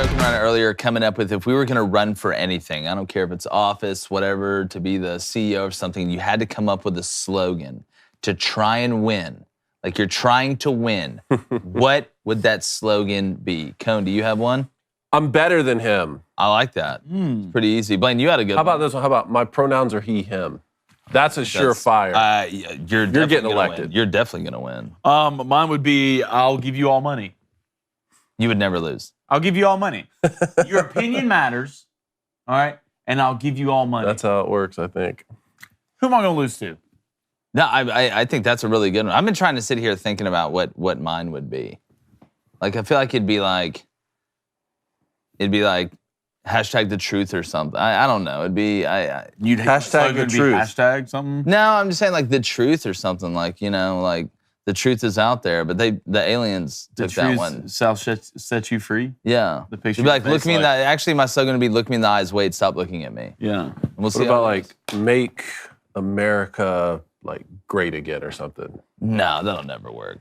joking around earlier, coming up with if we were going to run for anything, I don't care if it's office, whatever, to be the CEO of something, you had to come up with a slogan to try and win. Like you're trying to win. What would that slogan be? Cone, do you have one? I'm better than him. I like that. It's pretty easy. Blaine, you had a good one. How about this one? How about my pronouns are he, him? That's a surefire. You're getting elected. You're definitely going to win. Mine would be, I'll give you all money. You would never lose. I'll give you all money. Your opinion matters, all right? And I'll give you all money. That's how it works, I think. Who am I going to lose to? No, I think that's a really good one. I've been trying to sit here thinking about what mine would be. Like, I feel like it'd be like hashtag the truth or something. I don't know. It'd be, You'd hashtag the truth. Hashtag something? No, I'm just saying like the truth or something. Like, you know, like the truth is out there, but the aliens took that one. Shall set you free? Yeah. The picture. You'd be like, look me in the, actually my slogan would be, look me in the eyes, wait, stop looking at me. Yeah. And we'll see What about like make America like great again or something? No, that'll never work.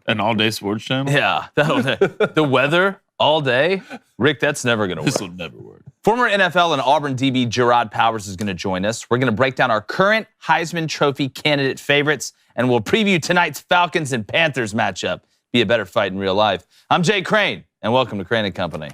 An all-day sports channel? Yeah. The weather all day? Rick, that's never going to work. This will never work. Former NFL and Auburn DB Jerraud Powers is going to join us. We're going to break down our current Heisman Trophy candidate favorites, and we'll preview tonight's Falcons and Panthers matchup. Be a better fight in real life. I'm Jay Crane, and welcome to Crane & Company.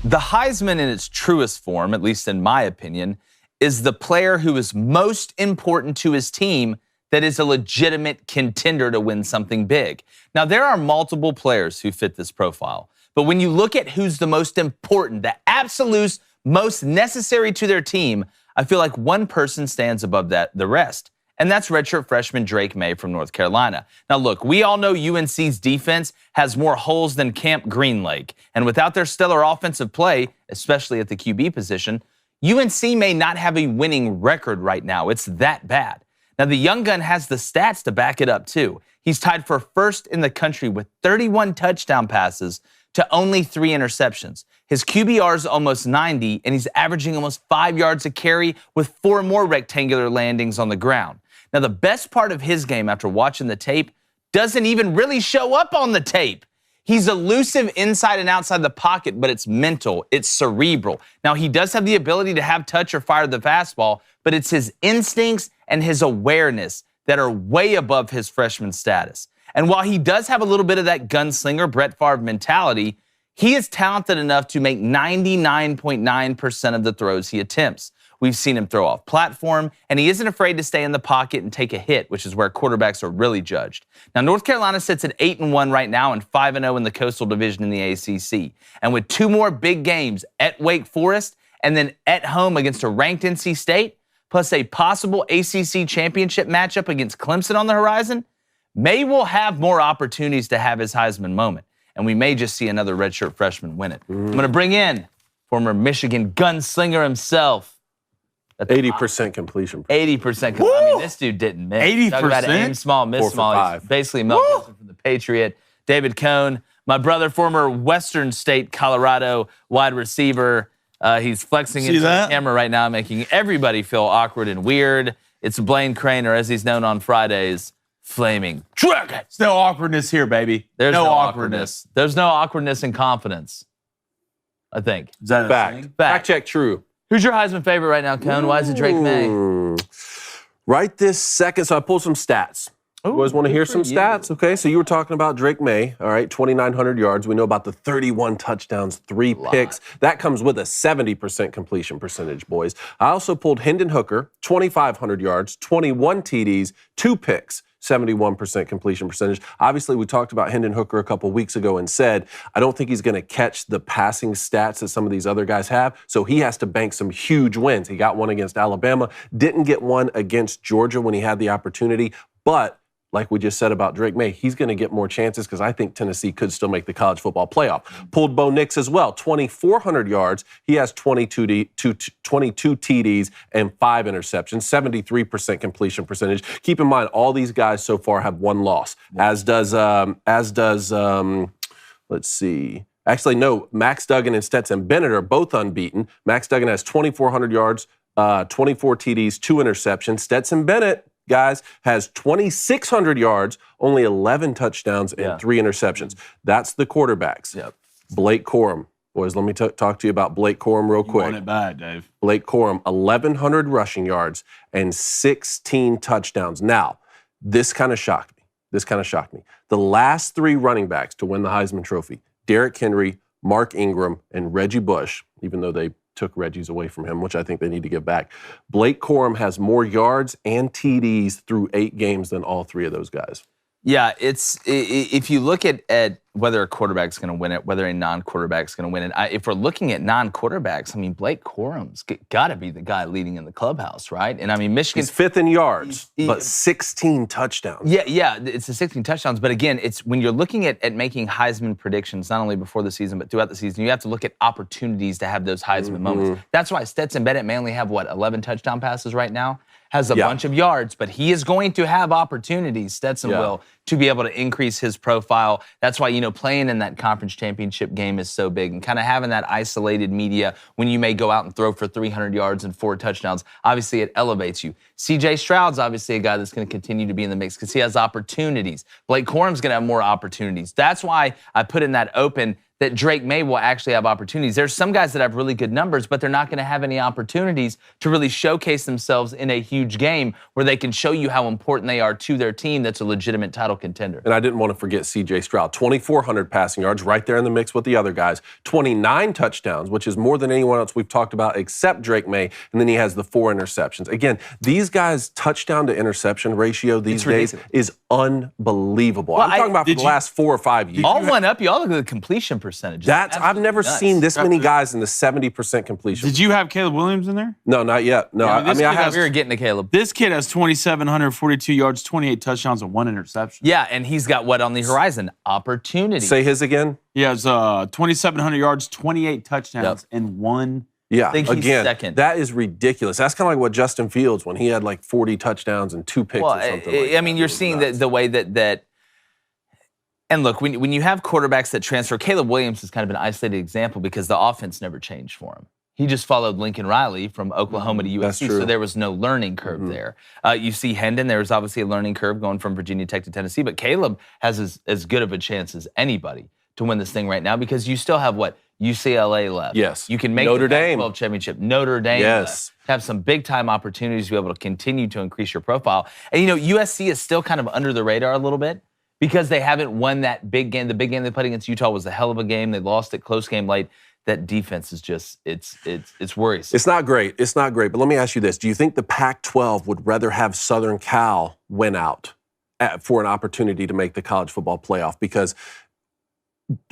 The Heisman in its truest form, at least in my opinion, is the player who is most important to his team that is a legitimate contender to win something big. Now, there are multiple players who fit this profile, but when you look at who's the most important, the absolute most necessary to their team, I feel like one person stands above the rest. And that's redshirt freshman Drake May from North Carolina. Now, look, we all know UNC's defense has more holes than Camp Green Lake. And without their stellar offensive play, especially at the QB position, UNC may not have a winning record right now. It's that bad. Now, the young gun has the stats to back it up, too. He's tied for first in the country with 31 touchdown passes to only 3 interceptions. His QBR is almost 90, and he's averaging almost 5 yards a carry with 4 more rectangular landings on the ground. Now, the best part of his game after watching the tape doesn't even really show up on the tape. He's elusive inside and outside the pocket, but it's mental, it's cerebral. Now, he does have the ability to have touch or fire the fastball, but it's his instincts and his awareness that are way above his freshman status. And while he does have a little bit of that gunslinger Brett Favre mentality, he is talented enough to make 99.9% of the throws he attempts. We've seen him throw off platform, and he isn't afraid to stay in the pocket and take a hit, which is where quarterbacks are really judged. Now, North Carolina sits at 8-1 right now and 5-0 in the Coastal Division in the ACC. And with 2 more big games at Wake Forest and then at home against a ranked NC State, plus a possible ACC championship matchup against Clemson on the horizon, May will have more opportunities to have his Heisman moment. And we may just see another redshirt freshman win it. I'm going to bring in former Michigan gunslinger himself. 80% completion. 80%. I mean, this dude didn't miss. 80%? Talk about aim small, miss small. He's basically Mel Gibson from the Patriot. David Cone, my brother, former Western State Colorado wide receiver. He's flexing into the camera right now, making everybody feel awkward and weird. It's Blaine Crane, or as he's known on Fridays, Flaming Dragon. There's no awkwardness here, baby. There's no awkwardness. There's no awkwardness and confidence, I think. Is that Fact. Fact check true. Who's your Heisman favorite right now, Cone? Why is it Drake May? Right this second, so I pulled some stats. You guys want to hear some stats? Okay, so you were talking about Drake May, all right, 2,900 yards. We know about the 31 touchdowns, 3 picks. That comes with a 70% completion percentage, boys. I also pulled Hendon Hooker, 2,500 yards, 21 TDs, 2 picks. 71% completion percentage. Obviously, we talked about Hendon Hooker a couple weeks ago and said, I don't think he's going to catch the passing stats that some of these other guys have, so he has to bank some huge wins. He got one against Alabama, didn't get one against Georgia when he had the opportunity, but like we just said about Drake May, he's going to get more chances because I think Tennessee could still make the college football playoff. Pulled Bo Nix as well, 2,400 yards. He has 22 TDs and 5 interceptions, 73% completion percentage. Keep in mind, all these guys so far have one loss, as does let's see. Actually, no, Max Duggan and Stetson Bennett are both unbeaten. Max Duggan has 2,400 yards, 24 TDs, 2 interceptions. Stetson Bennett, guys, has 2,600 yards, only 11 touchdowns, and 3 interceptions. That's the quarterbacks. Yep. Blake Corum. Boys, let me talk to you about Blake Corum real quick. You want it bad, Dave. Blake Corum, 1,100 rushing yards and 16 touchdowns. Now, this kind of shocked me. The last 3 running backs to win the Heisman Trophy, Derrick Henry, Mark Ingram, and Reggie Bush, even though they took Reggie's away from him, which I think they need to give back. Blake Corum has more yards and TDs through 8 games than all 3 of those guys. Yeah, if you look at whether a quarterback's going to win it, whether a non-quarterback's going to win it, if we're looking at non-quarterbacks, I mean, Blake Corum's got to be the guy leading in the clubhouse, right? And I mean, Michigan... He's 5th in yards, but 16 touchdowns. Yeah, it's the 16 touchdowns. But again, it's when you're looking at making Heisman predictions, not only before the season, but throughout the season, you have to look at opportunities to have those Heisman moments. That's why Stetson Bennett may only have, 11 touchdown passes right now? Has a bunch of yards, but he is going to have opportunities, Stetson will, to be able to increase his profile. That's why, playing in that conference championship game is so big, and kind of having that isolated media when you may go out and throw for 300 yards and 4 touchdowns, obviously it elevates you. C.J. Stroud's obviously a guy that's going to continue to be in the mix because he has opportunities. Blake Corum's going to have more opportunities. That's why I put in that open that Drake May will actually have opportunities. There's some guys that have really good numbers, but they're not going to have any opportunities to really showcase themselves in a huge game where they can show you how important they are to their team that's a legitimate title contender. And I didn't want to forget C.J. Stroud, 2,400 passing yards, right there in the mix with the other guys, 29 touchdowns, which is more than anyone else we've talked about except Drake May, and then he has the 4 interceptions. Again, these guys' touchdown to interception ratio these days is unbelievable. Well, I'm talking about for the last 4 or 5 years. All went up. You all look at the completion percentage. I've never seen this many guys in the 70% completion. Did you have Caleb Williams in there? No, not yet. No, Yeah, I have. We were getting to Caleb. This kid has 2,742 yards, 28 touchdowns, and 1 interception. Yeah, and he's got what on the horizon? Opportunity. Say his again. He has 2,700 yards, 28 touchdowns, and 1. Yeah, I think he's again, second. that is ridiculous. That's kind of like what Justin Fields when he had like 40 touchdowns and 2 picks or something like that. I mean, you're seeing the way that. And look, when you have quarterbacks that transfer, Caleb Williams is kind of an isolated example because the offense never changed for him. He just followed Lincoln Riley from Oklahoma to USC, so there was no learning curve there. You see Hendon, there was obviously a learning curve going from Virginia Tech to Tennessee, but Caleb has as good of a chance as anybody to win this thing right now because you still have UCLA left. Yes. You can make Notre the Dame. Pac-12 championship. Notre Dame left. Have some big-time opportunities to be able to continue to increase your profile. And, USC is still kind of under the radar a little bit because they haven't won that big game. The big game they played against Utah was a hell of a game. They lost it, close game late. That defense is just, it's worrisome. It's not great. But let me ask you this. Do you think the Pac-12 would rather have Southern Cal win out for an opportunity to make the college football playoff? Because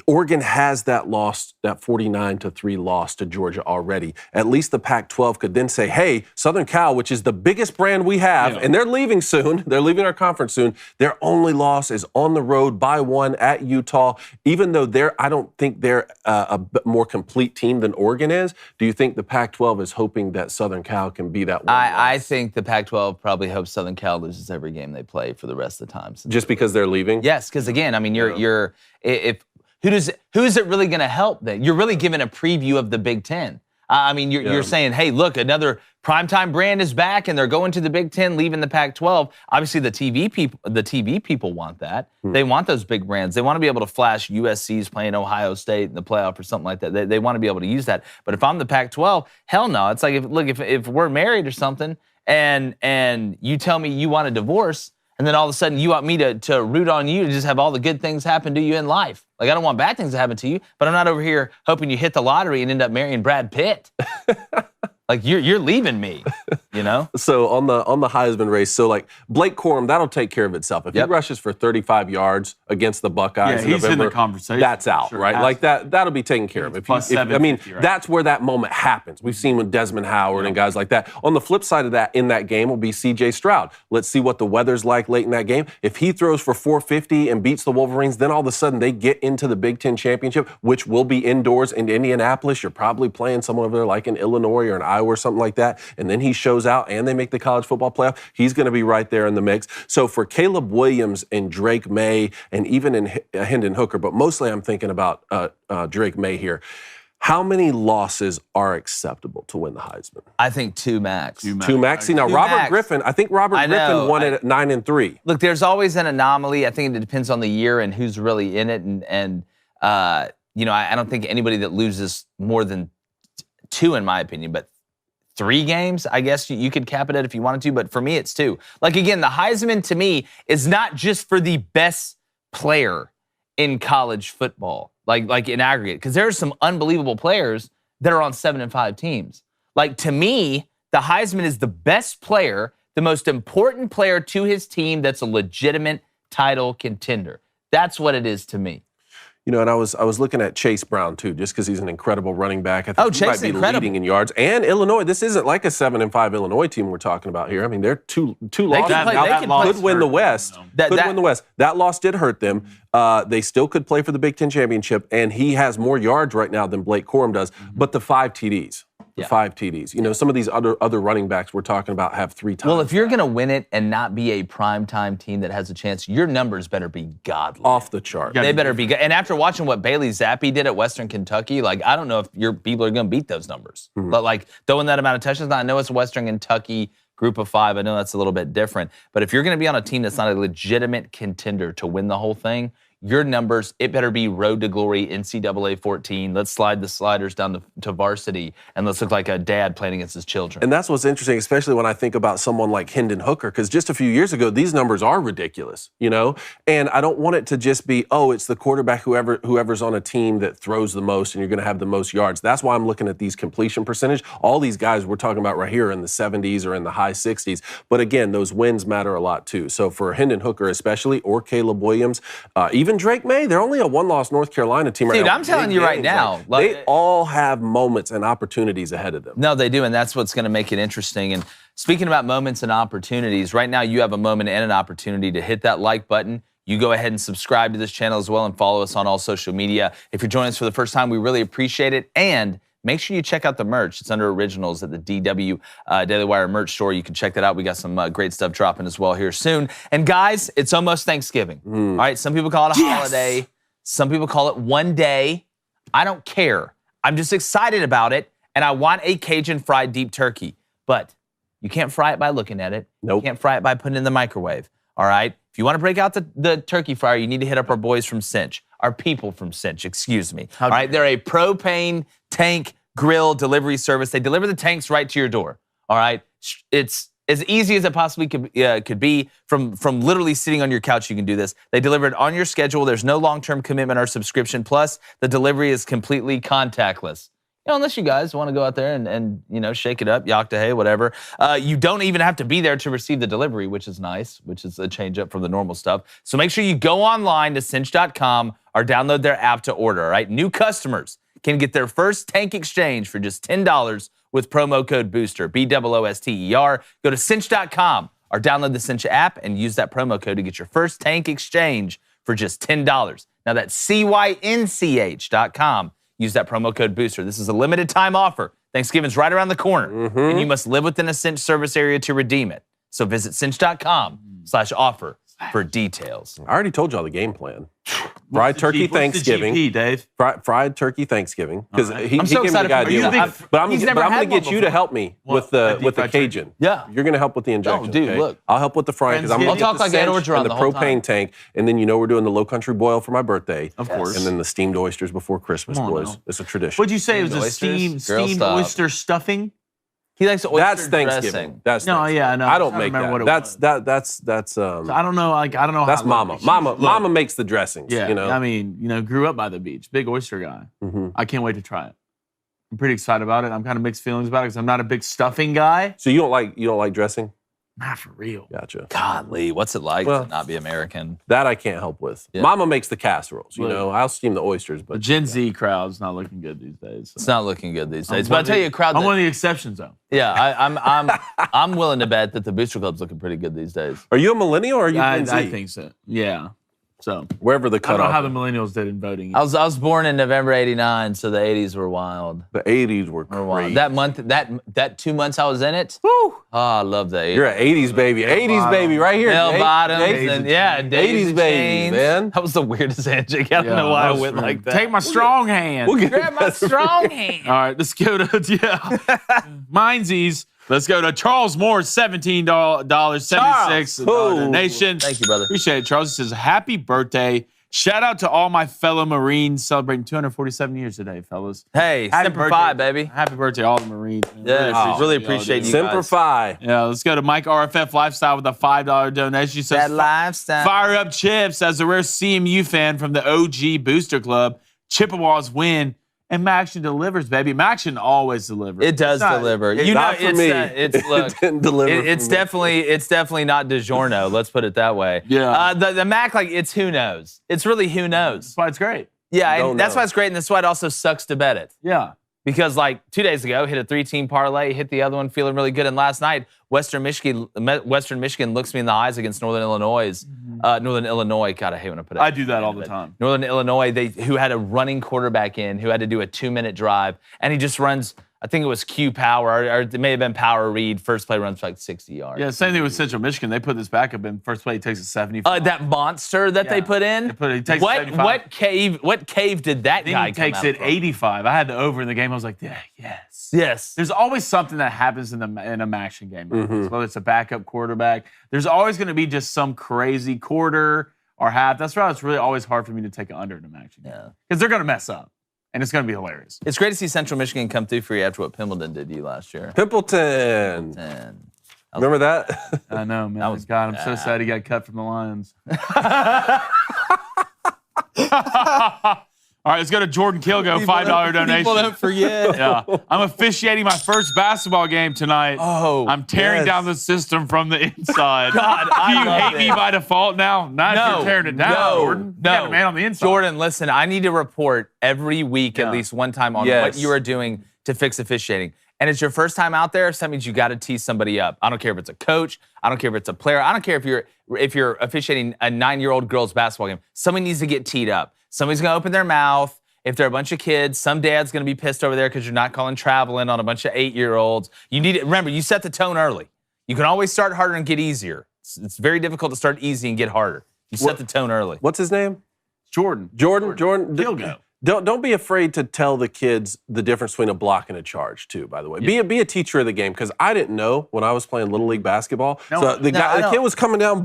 Oregon has that loss, that 49-3 loss to Georgia already. At least the Pac-12 could then say, hey, Southern Cal, which is the biggest brand we have, and they're leaving soon. They're leaving our conference soon. Their only loss is on the road by 1 at Utah. Even though I don't think they're a more complete team than Oregon is. Do you think the Pac-12 is hoping that Southern Cal can be that one? I think the Pac-12 probably hopes Southern Cal loses every game they play for the rest of the time. Just because they're leaving? Yes, because again, I mean, who's it really going to help then? You're really giving a preview of the Big Ten. I mean, you're saying, hey, look, another primetime brand is back, and they're going to the Big Ten, leaving the Pac-12. Obviously, the TV people want that. They want those big brands. They want to be able to flash USC's playing Ohio State in the playoff or something like that. They want to be able to use that. But if I'm the Pac-12, hell no. It's like, if we're married or something, and you tell me you want a divorce, and then all of a sudden you want me to root on you to just have all the good things happen to you in life. Like, I don't want bad things to happen to you, but I'm not over here hoping you hit the lottery and end up marrying Brad Pitt. Like you're leaving me, you know? So on the Heisman race, so like Blake Corum, that'll take care of itself. If he rushes for 35 yards against the Buckeyes in he's November, in the conversation. that's out, Sure, right? Like that'll be taken care of. Right? That's where that moment happens. We've seen with Desmond Howard and guys like that. On the flip side of that, in that game will be C.J. Stroud. Let's see what the weather's like late in that game. If he throws for 450 and beats the Wolverines, then all of a sudden they get into the Big Ten championship, which will be indoors in Indianapolis. You're probably playing someone over there like in Illinois or in Iowa or something like that. And then he shows out and they make the college football playoff. He's going to be right there in the mix. So for Caleb Williams and Drake May and even in Hendon Hooker, but mostly I'm thinking about Drake May here. How many losses are acceptable to win the Heisman? I think 2 max. 2 max. See, now Robert Griffin, I think Robert Griffin won it at 9-3. Look, there's always an anomaly. I think it depends on the year and who's really in it. And I don't think anybody that loses more than 2, in my opinion, but 3 games, I guess you could cap it at if you wanted to, but for me, it's 2. Like, again, the Heisman, to me, is not just for the best player in college football, like in aggregate, because there are some unbelievable players that are on 7-5 teams. Like, to me, the Heisman is the best player, the most important player to his team that's a legitimate title contender. That's what it is to me. You know, and I was looking at Chase Brown, too, just because he's an incredible running back. I think he might be leading in yards. And Illinois, this isn't like a 7-5 Illinois team we're talking about here. I mean, they're two losses. Could win the West. Win the West. That loss did hurt them. They still could play for the Big Ten championship, and he has more yards right now than Blake Corum does. But the 5 TDs. The 5 TDs. You know, some of these other running backs we're talking about have 3 times. Well, if you're going to win it and not be a primetime team that has a chance, your numbers better be godly. Off the chart. They better be good. And after watching what Bailey Zappi did at Western Kentucky, like, I don't know if your people are going to beat those numbers. But, like, throwing that amount of touchdowns, I know it's Western Kentucky group of 5. I know that's a little bit different. But if you're going to be on a team that's not a legitimate contender to win the whole thing, your numbers, it better be road to glory, NCAA 14. Let's slide the sliders down to varsity, and let's look like a dad playing against his children. And that's what's interesting, especially when I think about someone like Hendon Hooker, because just a few years ago, these numbers are ridiculous, you know? And I don't want it to just be, it's the quarterback, whoever's on a team that throws the most, and you're going to have the most yards. That's why I'm looking at these completion percentage. All these guys we're talking about right here are in the 70s or in the high 60s. But again, those wins matter a lot too. So for Hendon Hooker especially, or Caleb Williams, even Drake May, they're only a 1-loss North Carolina team right now. Dude, I'm telling you right now. They all have moments and opportunities ahead of them. No, they do, and that's what's going to make it interesting. And speaking about moments and opportunities, right now you have a moment and an opportunity to hit that like button. You go ahead and subscribe to this channel as well and follow us on all social media. If you're joining us for the first time, we really appreciate it. And make sure you check out the merch. It's under Originals at the DW Daily Wire merch store. You can check that out. We got some great stuff dropping as well here soon. And guys, it's almost Thanksgiving. All right, some people call it a holiday. Some people call it one day. I don't care. I'm just excited about it, and I want a Cajun fried deep turkey. But you can't fry it by looking at it. Nope. You can't fry it by putting it in the microwave. All right? If you want to break out the turkey fryer, you need to hit up our boys from Cinch. Our people from Cinch, excuse me. All right? They're a propane tank grill delivery service. They deliver the tanks right to your door. All right? It's as easy as it possibly could be. From literally sitting on your couch, you can do this. They deliver it on your schedule. There's no long-term commitment or subscription. Plus, the delivery is completely contactless. You know, unless you guys want to go out there and you know, shake it up, yak to hay, whatever. You don't even have to be there to receive the delivery, which is nice, which is a change up from the normal stuff. So make sure you go online to cinch.com or download their app to order, all right? New customers can get their first tank exchange for just $10 with promo code BOOSTER, BOOSTER. Go to cinch.com or download the Cinch app and use that promo code to get your first tank exchange for just $10. Now that's CYNCH.com. Use that promo code BOOSTER. This is a limited time offer. Thanksgiving's right around the corner, and you must live within a Cinch service area to redeem it. So visit cinch.com/offer for details. I already told y'all the game plan. Fried turkey Thanksgiving. What's the GP, Dave? Fried turkey Thanksgiving. Because he I'm so gave me the excited for idea. you. But I'm He's going never to had get one you to before. help me with the Cajun. Yeah. You're going to help with the injection. Oh, dude, okay? look. I'll help with the frying because I'm going to I'll talk like Ed Orgeron and the the whole propane time. tank. And then you know we're doing the low country boil for my birthday. Of course. And then the steamed oysters before Christmas, Come on boys. now. It's a tradition. What'd you say? It was a Oysters? steamed Girl, stop. oyster stuffing? He likes oyster That's Thanksgiving. dressing. That's No, Thanksgiving. yeah, I know. I don't I make remember that. what it That's I don't know. Like, I don't know. that's how mama. Mama makes the dressings. Yeah. You know. I mean, grew up by the beach. Big oyster guy. I can't wait to try it. I'm pretty excited about it. I'm kind of mixed feelings about it because I'm not a big stuffing guy. So you don't like dressing? Not for real. Gotcha. Golly, what's it like Well, to not be American? That I can't help with. Yeah. Mama makes the casseroles. You Look. know, I'll steam the oysters, The but Gen Z crowd's not looking good these days. It's not looking good these days. I'm But I'll tell you, a crowd. I'm That, one of the exceptions, though. yeah, I'm willing to bet that the Booster Club's looking pretty good these days. Are you a millennial or are you I Gen Z? I think so. Yeah. So Wherever the I don't know cutoff. how the millennials did in voting. I was born in November '89, so the '80s were wild. The 80s were Were wild. crazy. That month, that 2 months I was in it. Woo. Oh, I love the 80s. You're an 80s baby. 80s baby right here. Bell Jake. bottoms Jake. and yeah, 80s baby, man. That was the weirdest handshake. I don't know why I that was went rude. like that. Take my strong hand. We'll get Grab my strong hand. All right, let's go to Mindsies. Let's go to Charles Moore, $17.76 donation. Thank you, brother. Appreciate it, Charles. He says, happy birthday. Shout out to all my fellow Marines celebrating 247 years today, fellas. Hey, Happy Semper birthday. Fi, baby. Happy birthday to all the Marines. Man. Yeah, really y'all appreciate doing you Semper guys. Fi. Yeah, let's go to Mike RFF Lifestyle with a $5 donation. He says, That lifestyle. fire up Chips as a rare CMU fan from the OG Booster Club. Chippewas win. And Maction delivers, baby. Maction always delivers. It does It's not- deliver. You know, Not for it's me. it's look. It didn't deliver It's for me. definitely not DiGiorno. Let's put it that way. Yeah. The Mac, like, it's who knows. It's really who knows. That's why it's great. Yeah, Don't and that's know. why it's great, and that's why it also sucks to bet it. Yeah. Because like 2 days ago, hit a 3-team parlay, hit the other one feeling really good, and last night Western Michigan looks me in the eyes against Northern Illinois. Northern Illinois, God, I hate when I put it. I do that all the time. Northern Illinois, who had a running quarterback in, who had to do a 2-minute drive, and he just runs. I think it was Q Power, or it may have been Power Read. First play runs for like 60 yards. Yeah, same thing with Central Michigan. They put this backup in. First play, he takes a 75. That monster that they Yeah. put in. He takes what 75. what cave did that Then guy he come takes out it from? 85. I had the over in the game. I was like, yeah, yes. Yes. There's always something that happens in a action game. Whether it's a backup quarterback, there's always going to be just some crazy quarter or half. That's why it's really always hard for me to take an under in a action game. Yeah. Because they're going to mess up. And it's going to be hilarious. It's great to see Central Michigan come through for you after what Pimbledon did to you last year. Pimpleton. And Remember that? I know, man. That was God, I'm so bad. sad he got cut from the Lions. All right, let's go to Jordan Kilgo, $5 donation. People don't forget. Yeah, I'm officiating my first basketball game tonight. Oh, I'm tearing yes. down the system from the inside. God, Do you I love hate me it. by default now? Not if No, you're tearing it down, no, Jordan. You no. got a man on the inside. Jordan, listen, I need to report every week Yeah. at least one time on Yes. what you are doing to fix officiating. And it's your first time out there, so that means you got to tease somebody up. I don't care if it's a coach. I don't care if it's a player. I don't care if you're officiating a 9-year-old girl's basketball game. Somebody needs to get teed up. Somebody's going to open their mouth. If they're a bunch of kids, some dad's going to be pissed over there because you're not calling traveling on a bunch of 8-year-olds. You need to remember, you set the tone early. You can always start harder and get easier. It's very difficult to start easy and get harder. You set the tone early. What's his name? Jordan. Jordan. Kilgo. Don't be afraid to tell the kids the difference between a block and a charge, too, by the way. Be a teacher of the game, because I didn't know when I was playing Little League basketball. No, so the I kid was coming down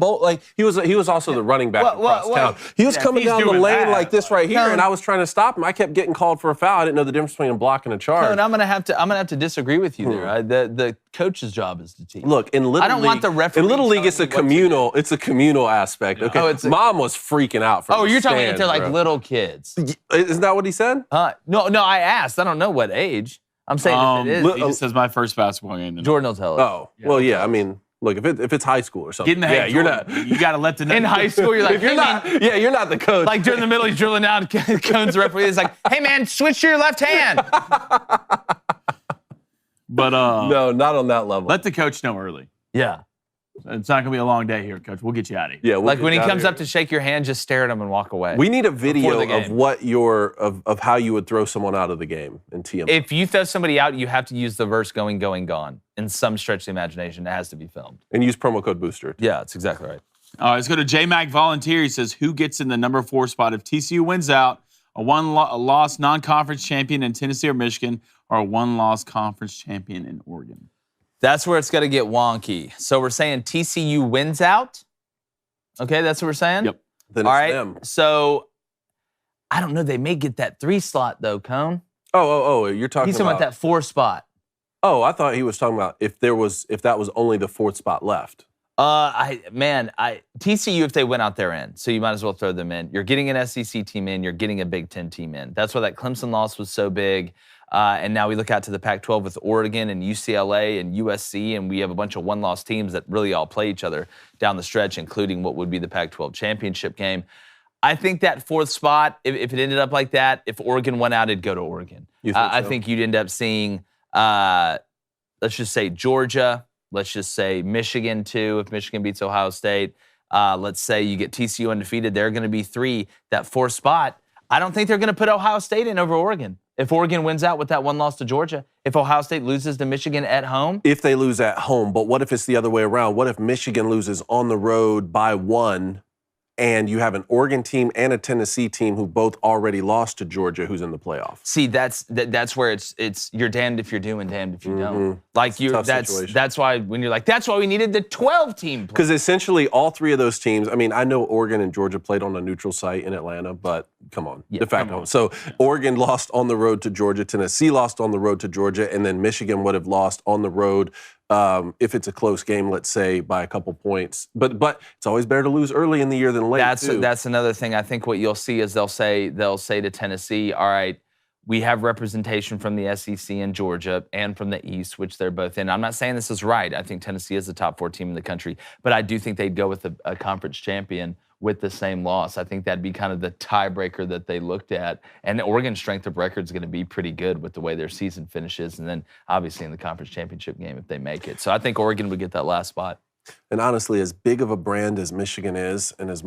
he was also the running back across town. He was coming he's down the doing lane that. like this right here, No. and I was trying to stop him. I kept getting called for a foul. I didn't know the difference between a block and a charge. No, and I'm gonna have to disagree with you there. The coach's job is to teach. Look, in Little I don't League, want the referee in Little League, telling it's a me what to communal. It's a communal aspect. Okay, Oh, Mom was freaking out. From Oh, the you're talking stands, to like bro. little kids. Isn't that what he said? No, I asked. I don't know what age. I'm saying if it is. He just says my first basketball game. tonight. Jordan will tell us. Oh, well, yeah. I mean, look, if it's high school or something, Get in the yeah, head. you're Jordan. not. You got to let the In high school, you're like, If you're hey, not, man, yeah, you're not the coach. like during the middle, he's drilling down, cones the referee. He's like, hey, man, switch to your left hand. But no, not on that level. let the coach know early. Yeah. It's not going to be a long day here, Coach. We'll get you out of here. yeah, we'll Like get when he out of comes here. up to shake your hand, just stare at him and walk away. We need a video the game. of what of how you would throw someone out of the game in TM. If you throw somebody out, you have to use the verse going, going, gone. In some stretch of the imagination, it has to be filmed. And use promo code Booster. Yeah, that's exactly right. All right, let's go to J-Mac Volunteer. He says, who gets in the number 4 spot if TCU wins out, a one-loss non-conference champion in Tennessee or Michigan, or a one-loss conference champion in Oregon? That's where it's going to get wonky. So we're saying TCU wins out. Okay, that's what we're saying? Yep. Then All it's right. them. So I don't know. They may get that 3 slot, though, Cone. Oh, you're talking He's talking about that 4 spot. Oh, I thought he was talking about if that was only the 4th spot left. TCU, if they went out, they're in. So you might as well throw them in. You're getting an SEC team in. You're getting a Big Ten team in. That's why that Clemson loss was so big. And now we look out to the Pac-12 with Oregon and UCLA and USC, and we have a bunch of one-loss teams that really all play each other down the stretch, including what would be the Pac-12 championship game. I think that fourth spot, if it ended up like that, if Oregon went out, it'd go to Oregon. I think you'd end up seeing, let's just say Georgia. Let's just say Michigan, too, if Michigan beats Ohio State. Let's say you get TCU undefeated. They're going to be 3. That fourth spot, I don't think they're going to put Ohio State in over Oregon. If Oregon wins out with that one loss to Georgia, if Ohio State loses to Michigan at home. If they lose at home, but what if it's the other way around? What if Michigan loses on the road by 1? And you have an Oregon team and a Tennessee team who both already lost to Georgia, who's in the playoff. See, that's where it's you're damned if you're doing, damned if you don't. Like that's why when you're like, that's why we needed the 12 team. Because essentially all 3 of those teams. I mean, I know Oregon and Georgia played on a neutral site in Atlanta, but come on, de facto. So Oregon lost on the road to Georgia, Tennessee lost on the road to Georgia, and then Michigan would have lost on the road. If it's a close game, let's say by a couple points, but it's always better to lose early in the year than late. That's another thing. I think what you'll see is they'll say to Tennessee, all right, we have representation from the SEC in Georgia and from the East, which they're both in. I'm not saying this is right. I think Tennessee is the top 4 team in the country, but I do think they'd go with a conference champion with the same loss. I think that'd be kind of the tiebreaker that they looked at. And Oregon's strength of record is going to be pretty good with the way their season finishes. And then obviously in the conference championship game if they make it. So I think Oregon would get that last spot. And honestly, as big of a brand as Michigan is, and as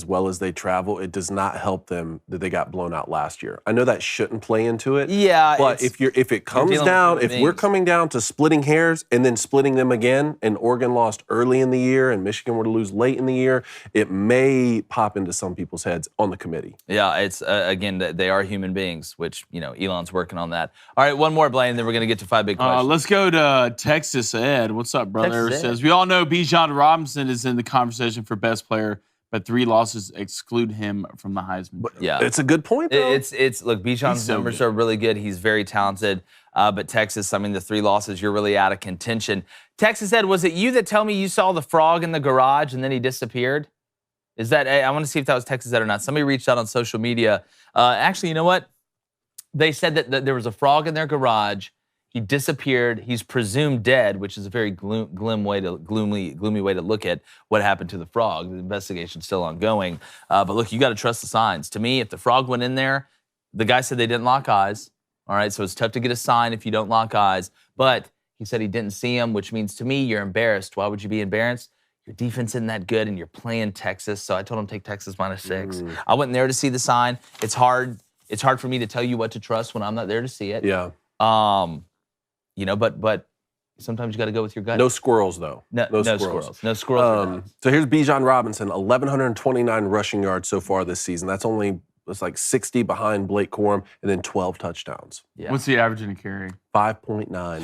well as they travel, it does not help them that they got blown out last year. I know that shouldn't play into it. Yeah, but if it comes down, if we're coming down to splitting hairs and then splitting them again, and Oregon lost early in the year and Michigan were to lose late in the year, it may pop into some people's heads on the committee. Yeah, it's again they are human beings, which Elon's working on that. All right, one more, Blaine, then we're gonna get to 5 big questions. Let's go to Texas Ed. What's up, brother? Texas Says we all know Bijan Robinson is in the conversation for best player, but 3 losses exclude him from the Heisman. Yeah, it's a good point, though. It's look, Bijan's numbers are really good. He's very talented, but Texas, I mean, the 3 losses, you're really out of contention. Texas Ed, was it you that told me you saw the frog in the garage and then he disappeared? Is that? I want to see if that was Texas Ed or not. Somebody reached out on social media. Actually, you know what? They said that there was a frog in their garage. He disappeared. He's presumed dead, which is a very gloomy way to look at what happened to the frog. The investigation's still ongoing. But look, you got to trust the signs. To me, if the frog went in there, the guy said they didn't lock eyes. All right, so it's tough to get a sign if you don't lock eyes. But he said he didn't see him, which means to me you're embarrassed. Why would you be embarrassed? Your defense isn't that good, and you're playing Texas. So I told him take Texas -6. I went in there to see the sign. It's hard for me to tell you what to trust when I'm not there to see it. Yeah. But sometimes you got to go with your gut. No squirrels, though. No squirrels. No squirrels. So here's Bijan Robinson, 1,129 rushing yards so far this season. That's like 60 behind Blake Corum, and then 12 touchdowns. Yeah. What's the average in a carry? 5.9.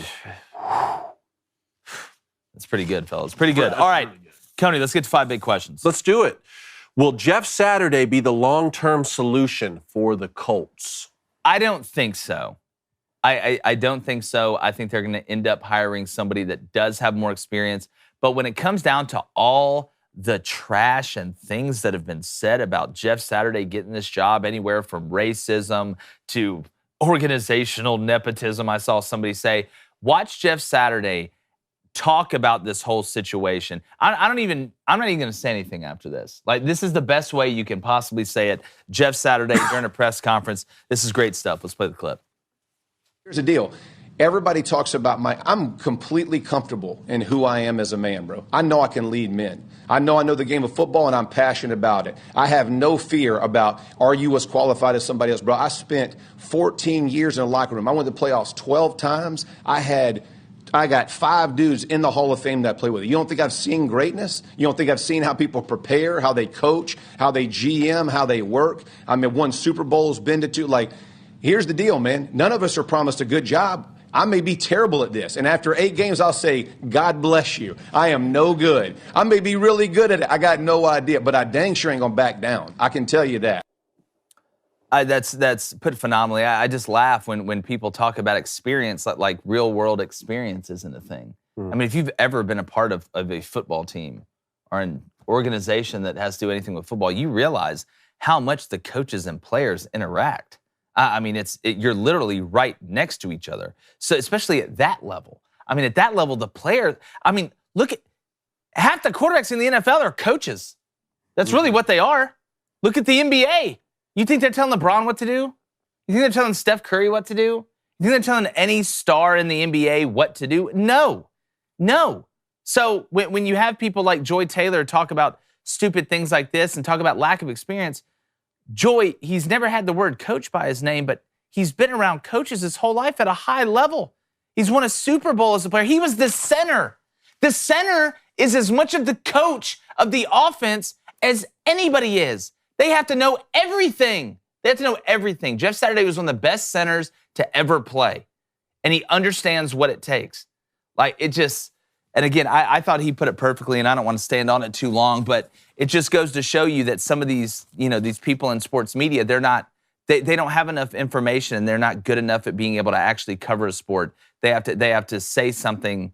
That's pretty good, fellas. Pretty good. All right, Coney, let's get to 5 big questions. Let's do it. Will Jeff Saturday be the long-term solution for the Colts? I don't think so. I don't think so. I think they're going to end up hiring somebody that does have more experience. But when it comes down to all the trash and things that have been said about Jeff Saturday getting this job, anywhere from racism to organizational nepotism, I saw somebody say, watch Jeff Saturday talk about this whole situation. I'm not even going to say anything after this. Like, this is the best way you can possibly say it. Jeff Saturday during a press conference. This is great stuff. Let's play the clip. Here's the deal. Everybody talks about I'm completely comfortable in who I am as a man, bro. I know I can lead men. I know the game of football, and I'm passionate about it. I have no fear about, are you as qualified as somebody else, bro? I spent 14 years in a locker room. I went to playoffs 12 times. I got 5 dudes in the Hall of Fame that I play with. You don't think I've seen greatness? You don't think I've seen how people prepare, how they coach, how they GM, how they work? I mean, won Super Bowls, been to 2. Like, here's the deal, man. None of us are promised a good job. I may be terrible at this. And after 8 games, I'll say, God bless you. I am no good. I may be really good at it. I got no idea. But I dang sure ain't going to back down. I can tell you that. That's put phenomenally. I just laugh when people talk about experience, like real world experience isn't a thing. I mean, if you've ever been a part of a football team or an organization that has to do anything with football, you realize how much the coaches and players interact. I mean, you're literally right next to each other. So especially at that level. I mean, at that level, the player, I mean, look at half the quarterbacks in the NFL are coaches. That's really what they are. Look at the NBA. You think they're telling LeBron what to do? You think they're telling Steph Curry what to do? You think they're telling any star in the NBA what to do? No. So when you have people like Joy Taylor talk about stupid things like this and talk about lack of experience, Joy, he's never had the word coach by his name, but he's been around coaches his whole life at a high level. He's won a Super Bowl as a player. He was the center. The center is as much of the coach of the offense as anybody is. They have to know everything. Jeff Saturday was one of the best centers to ever play, and he understands what it takes. And again, I thought he put it perfectly, and I don't want to stand on it too long, but it just goes to show you that some of these, these people in sports media, they don't have enough information, and they're not good enough at being able to actually cover a sport. They have to say something,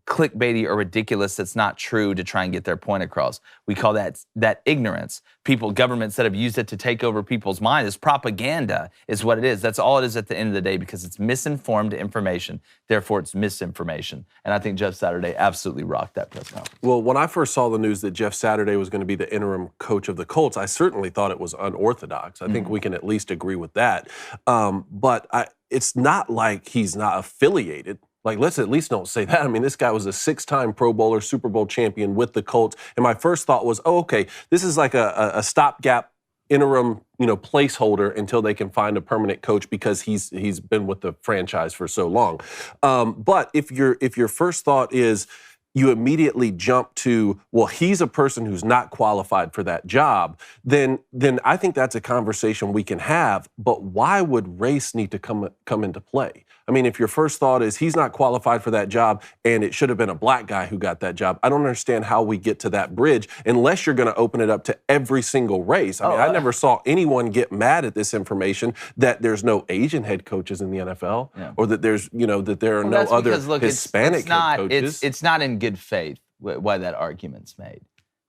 clickbaity or ridiculous that's not true to try and get their point across. We call that ignorance. Governments that have used it to take over people's minds. It's propaganda is what it is. That's all it is at the end of the day, because it's misinformed information. Therefore, it's misinformation. And I think Jeff Saturday absolutely rocked that press conference. Well, when I first saw the news that Jeff Saturday was going to be the interim coach of the Colts, I certainly thought it was unorthodox. I think we can at least agree with that. But it's not like he's not affiliated. Like, let's at least don't say that. I mean, this guy was a 6-time Pro Bowler, Super Bowl champion with the Colts. And my first thought was, okay, this is like a stopgap interim, placeholder until they can find a permanent coach, because he's been with the franchise for so long. But if your first thought is you immediately jump to, well, he's a person who's not qualified for that job, then I think that's a conversation we can have. But why would race need to come into play? I mean, if your first thought is he's not qualified for that job and it should have been a black guy who got that job, I don't understand how we get to that bridge unless you're going to open it up to every single race. I mean, I never saw anyone get mad at this information that there's no Asian head coaches in the NFL, or that there's, that there are no other Hispanic head coaches. It's not in good faith why that argument's made.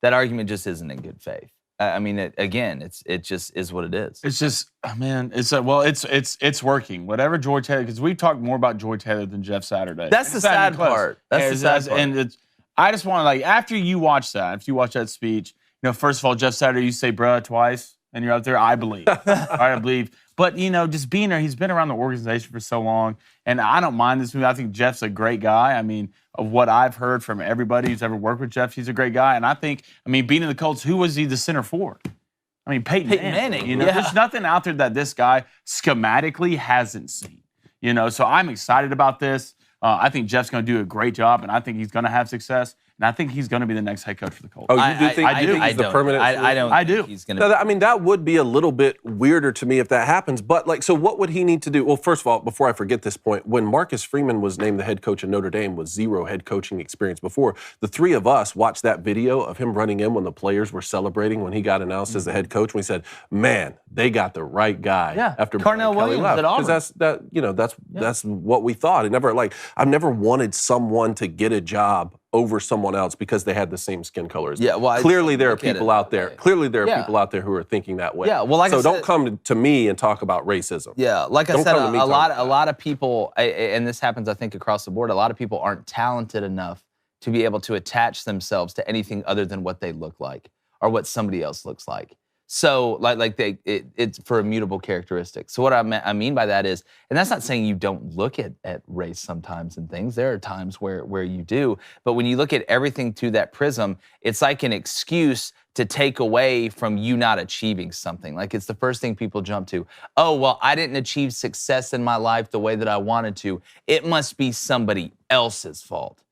That argument just isn't in good faith. I mean, it just is what it is. It's just, man, it's working. Whatever Joy Taylor, because we've talked more about Joy Taylor than Jeff Saturday. That's the sad part. That's the sad part. And I just want to, after you watch that speech, first of all, Jeff Saturday, you say bruh twice, and you're out there, I believe. All right, I believe. But, just being there, he's been around the organization for so long, and I don't mind this movie. I think Jeff's a great guy. I mean, of what I've heard from everybody who's ever worked with Jeff, he's a great guy. And I think, being in the Colts, who was he the center for? Peyton Manning. There's nothing out there that this guy schematically hasn't seen. So I'm excited about this. I think Jeff's going to do a great job, and I think he's going to have success. And I think he's going to be the next head coach for the Colts. Oh, you do think he's the permanent? I do. He's going to. I mean, that would be a little bit weirder to me if that happens. But so what would he need to do? Well, first of all, before I forget this point, when Marcus Freeman was named the head coach of Notre Dame with 0 head coaching experience before, the 3 of us watched that video of him running in when the players were celebrating when he got announced as the head coach. And we said, "Man, they got the right guy." Yeah. After Carnell Williams left. at Auburn. Because that's what we thought. I've never wanted someone to get a job over someone else because they had the same skin color as them. Clearly there are people out there. Clearly there are people out there who are thinking that way. Yeah, well, so don't come to me and talk about racism. Yeah, like I said, a lot of people, and this happens I think across the board, a lot of people aren't talented enough to be able to attach themselves to anything other than what they look like or what somebody else looks like. So it's for immutable characteristics. So what I mean by that is, and that's not saying you don't look at race sometimes and things. There are times where you do. But when you look at everything through that prism, it's like an excuse to take away from you not achieving something. Like it's the first thing people jump to. Oh, well, I didn't achieve success in my life the way that I wanted to. It must be somebody else's fault.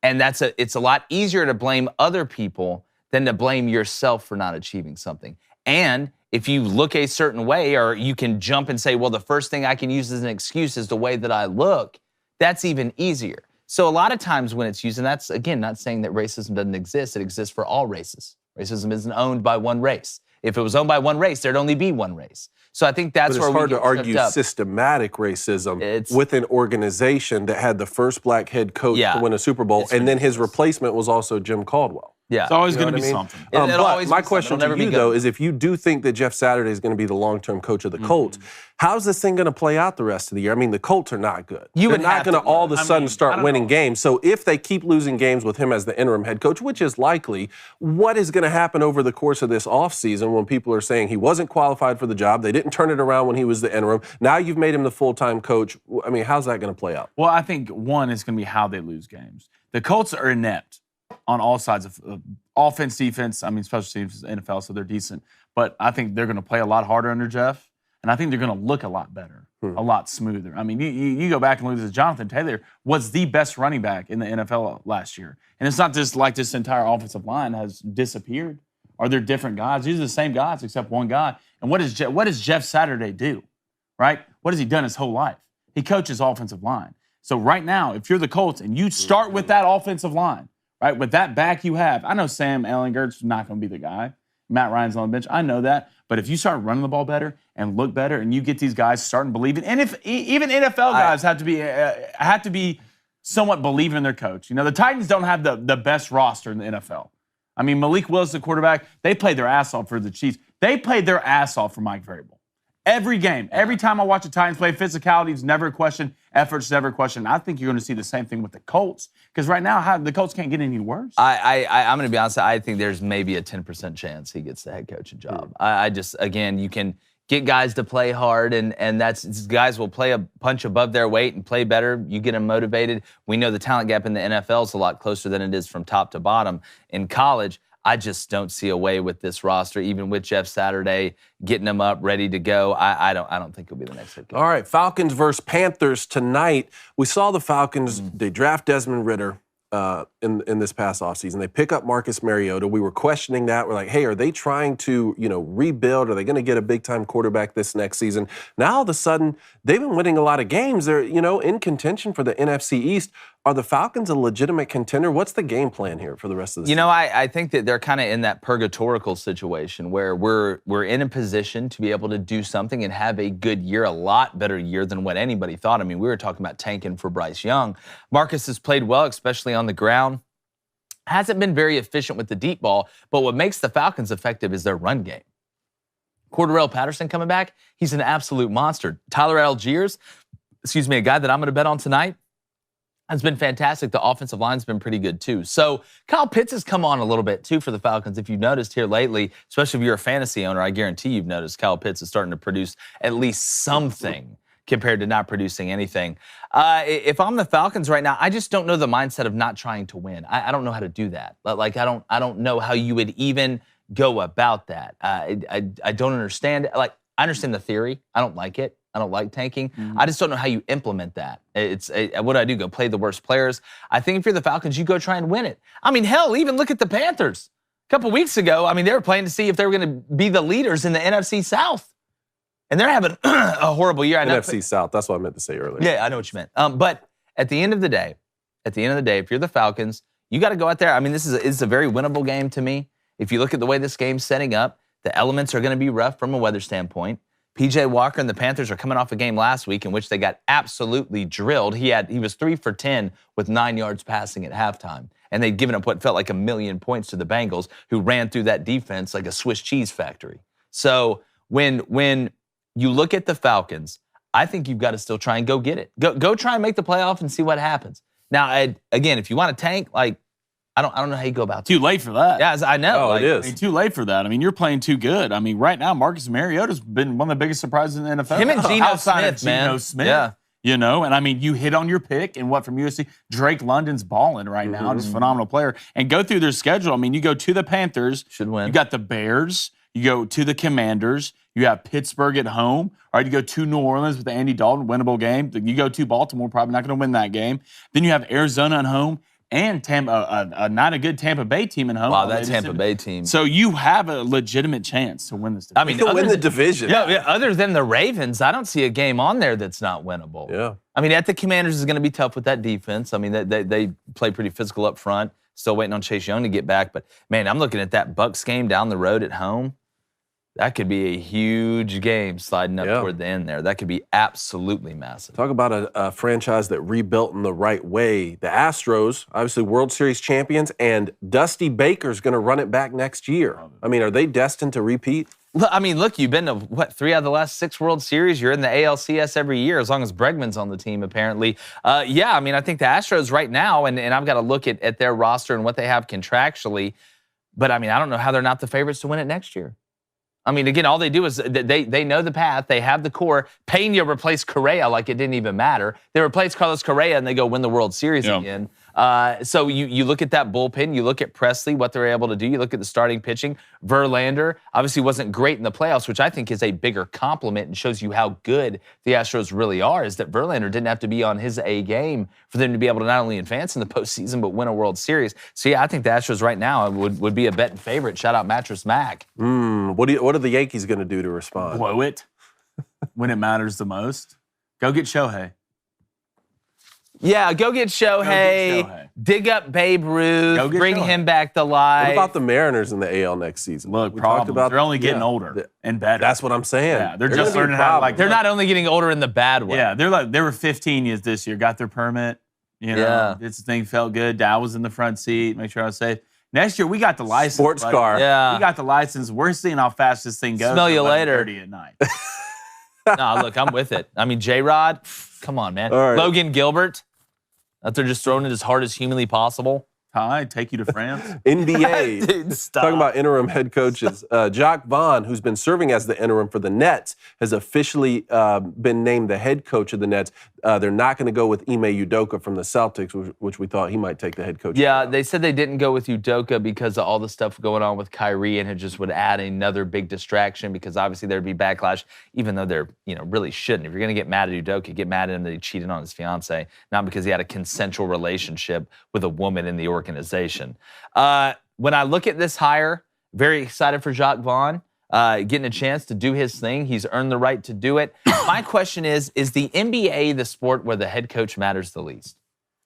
And it's a lot easier to blame other people than to blame yourself for not achieving something. And if you look a certain way, or you can jump and say, well, the first thing I can use as an excuse is the way that I look, that's even easier. So a lot of times when it's used, and that's, again, not saying that racism doesn't exist. It exists for all races. Racism isn't owned by one race. If it was owned by one race, there'd only be one race. So I think that's where we get It's hard to argue systematic racism with an organization that had the first black head coach to win a Super Bowl, and then his replacement was also Jim Caldwell. Yeah. It's always You know going to be what I mean? something. It'll But always my be question something. It'll to never you, be good. though, is if you do think that Jeff Saturday is going to be the long-term coach of the Colts, how's this thing going to play out the rest of the year? I mean, the Colts are not good. You They're would not have going to to- all of a I sudden mean, I start don't winning know. games. So if they keep losing games with him as the interim head coach, which is likely, what is going to happen over the course of this offseason when people are saying he wasn't qualified for the job, they didn't turn it around when he was the interim, now you've made him the full-time coach. I mean, how's that going to play out? Well, I think one is going to be how they lose games. The Colts are inept on all sides of offense, defense. I mean, special teams, NFL, so they're decent. But I think they're going to play a lot harder under Jeff, and I think they're going to look a lot better, a lot smoother. I mean, you go back and look at this. Jonathan Taylor was the best running back in the NFL last year. And it's not just like this entire offensive line has disappeared. Are there different guys? These are the same guys except one guy. And what does Jeff Saturday do, right? What has he done his whole life? He coaches offensive line. So right now, if you're the Colts and you start with that offensive line, right, with that back you have, I know Sam Ehlinger's not going to be the guy. Matt Ryan's on the bench. I know that. But if you start running the ball better and look better and you get these guys starting believing, and if even NFL guys have to be somewhat believing in their coach. You know, the Titans don't have the best roster in the NFL. I mean, Malik Willis, the quarterback, they played their ass off for the Chiefs. They played their ass off for Mike Vrabel. Every game, every time I watch the Titans play, physicality is never a question, effort's never a question. I think you're going to see the same thing with the Colts because right now the Colts can't get any worse. I'm going to be honest. I think there's maybe a 10% chance he gets the head coaching job. I just, again, you can get guys to play hard, and that's guys will play a punch above their weight and play better. You get them motivated. We know the talent gap in the NFL is a lot closer than it is from top to bottom in college. I just don't see a way with this roster, even with Jeff Saturday getting them up, ready to go. I don't think he'll be the next head coach. All right, Falcons versus Panthers tonight. We saw the Falcons, they draft Desmond Ridder in this past offseason. They pick up Marcus Mariota. We were questioning that. We're like, hey, are they trying to, rebuild? Are they going to get a big-time quarterback this next season? Now, all of a sudden, they've been winning a lot of games. They're, in contention for the NFC East. Are the Falcons a legitimate contender? What's the game plan here for the rest of the season? I think that they're kind of in that purgatorial situation where we're in a position to be able to do something and have a good year, a lot better year than what anybody thought. I mean, we were talking about tanking for Bryce Young. Marcus has played well, especially on the ground. Hasn't been very efficient with the deep ball, but what makes the Falcons effective is their run game. Cordarrelle Patterson coming back, he's an absolute monster. Tyler Algiers, a guy that I'm going to bet on tonight, has been fantastic. The offensive line's been pretty good, too. So Kyle Pitts has come on a little bit, too, for the Falcons. If you've noticed here lately, especially if you're a fantasy owner, I guarantee you've noticed Kyle Pitts is starting to produce at least something compared to not producing anything. If I'm the Falcons right now, I just don't know the mindset of not trying to win. I don't know how to do that. Like, I don't know how you would even go about that. I don't understand. Like, I understand the theory. I don't like it. I don't like tanking. I just don't know how you implement that. What do I do? Go play the worst players? I think if you're the Falcons, you go try and win it. I mean, hell, even look at the Panthers. A couple weeks ago, I mean, they were playing to see if they were going to be the leaders in the NFC South. And they're having a horrible year. NFC South, that's what I meant to say earlier. Yeah, I know what you meant. But at the end of the day, if you're the Falcons, you got to go out there. I mean, this is a very winnable game to me. If you look at the way this game's setting up, the elements are going to be rough from a weather standpoint. P.J. Walker and the Panthers are coming off a game last week in which they got absolutely drilled. He was 3 for 10 with 9 yards passing at halftime. And they'd given up what felt like 1 million points to the Bengals, who ran through that defense like a Swiss cheese factory. So when you look at the Falcons, I think you've got to still try and go get it. Go try and make the playoff and see what happens. Now, again, if you want to tank, like, I don't know how you go about that. Too late for that. Yeah, I know. It is. I mean, too late for that. I mean, you're playing too good. I mean, right now, Marcus Mariota's been one of the biggest surprises in the NFL. Him and Geno outside Smith, of Geno man. Smith. Yeah. And I mean, you hit on your pick and from USC. Drake London's balling right now, just a phenomenal player. And go through their schedule. I mean, you go to the Panthers. Should win. You got the Bears. You go to the Commanders. You have Pittsburgh at home. All right, you go to New Orleans with the Andy Dalton, winnable game. You go to Baltimore, probably not going to win that game. Then you have Arizona at home and Tampa, not a good Tampa Bay team at home. Wow, that Tampa Bay team. So you have a legitimate chance to win this division. I mean, They'll win the division. Yeah, other than the Ravens, I don't see a game on there that's not winnable. Yeah. I mean, at the Commanders is going to be tough with that defense. I mean, they play pretty physical up front. Still waiting on Chase Young to get back. But, man, I'm looking at that Bucs game down the road at home. That could be a huge game sliding up toward the end there. That could be absolutely massive. Talk about a franchise that rebuilt in the right way. The Astros, obviously World Series champions, and Dusty Baker's going to run it back next year. I mean, are they destined to repeat? I mean, look, you've been to, 3 out of the last 6 World Series? You're in the ALCS every year, as long as Bregman's on the team, apparently. Yeah, I mean, I think the Astros right now, and I've got to look at their roster and what they have contractually, but, I mean, I don't know how they're not the favorites to win it next year. I mean, again, all they do is they know the path. They have the core. Pena replaced Correa like it didn't even matter. They replaced Carlos Correa, and they go win the World Series again. So you look at that bullpen. You look at Presley, what they're able to do. You look at the starting pitching. Verlander obviously wasn't great in the playoffs, which I think is a bigger compliment and shows you how good the Astros really are, is that Verlander didn't have to be on his A game for them to be able to not only advance in the postseason but win a World Series. So, yeah, I think the Astros right now would be a betting favorite. Shout out Mattress Mac. What are the Yankees going to do to respond? Blow it when it matters the most. Go get Shohei. Yeah, go get Shohei. Dig up Babe Ruth. Bring him back to life. What about the Mariners in the AL next season? Look, they're only getting older and better. That's what I'm saying. Yeah, they're just learning how to like. They're not only getting older in the bad way. Yeah, they were 15 years this year. Got their permit. You know, this thing felt good. Dow was in the front seat. Make sure I was safe. Next year we got the license. Sports car. Yeah, we got the license. We're seeing how fast this thing goes. Smell you later. 11:30 at night. No, look, I'm with it. I mean, Jerraud, come on, man. All right. Logan Gilbert. That they're just throwing it as hard as humanly possible. I'd take you to France. NBA. Dude, stop. Talking about interim head coaches. Jacques Vaughn, who's been serving as the interim for the Nets, has officially been named the head coach of the Nets. They're not going to go with Ime Udoka from the Celtics, which we thought he might take the head coach. Yeah, they said they didn't go with Udoka because of all the stuff going on with Kyrie, and it just would add another big distraction because obviously there'd be backlash, even though there really shouldn't. If you're going to get mad at Udoka, get mad at him that he cheated on his fiance, not because he had a consensual relationship with a woman in the organization. When I look at this hire, very excited for Jacques Vaughn. Getting a chance to do his thing. He's earned the right to do it. My question is the NBA the sport where the head coach matters the least?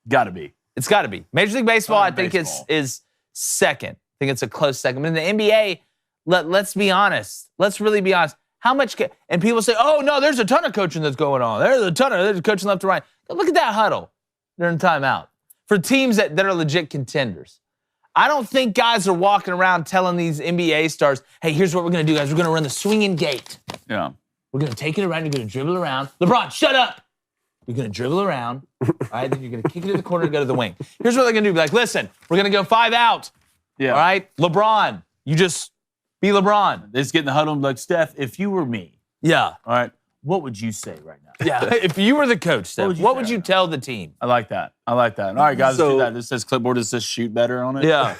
Got to be. It's got to be. Major League Baseball, I think, is second. I think it's a close second. But in the NBA, let's be honest. Let's really be honest. How much and people say, oh, no, there's a ton of coaching that's going on. There's coaching left to right. Look at that huddle during timeout for teams that are legit contenders. I don't think guys are walking around telling these NBA stars, hey, here's what we're going to do, guys. We're going to run the swinging gate. Yeah. We're going to take it around. You're going to dribble around. LeBron, shut up. You're going to dribble around. All right, then you're going to kick it to the corner and go to the wing. Here's what they're going to do. Be like, listen, we're going to go 5 out. Yeah. All right, LeBron, you just be LeBron. They just get in the huddle and be like, Steph, if you were me, yeah. All right, what would you say right now? Yeah, if you were the coach, Steph, what would you tell the team? I like that. All right, guys, let's do that. This says clipboard. Does this shoot better on it? Yeah.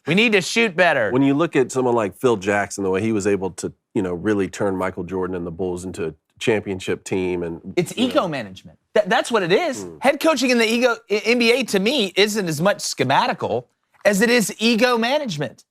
We need to shoot better. When you look at someone like Phil Jackson, the way he was able to, really turn Michael Jordan and the Bulls into a championship team. And it's ego management. That's what it is. Head coaching in the NBA, to me, isn't as much schematical as it is ego management.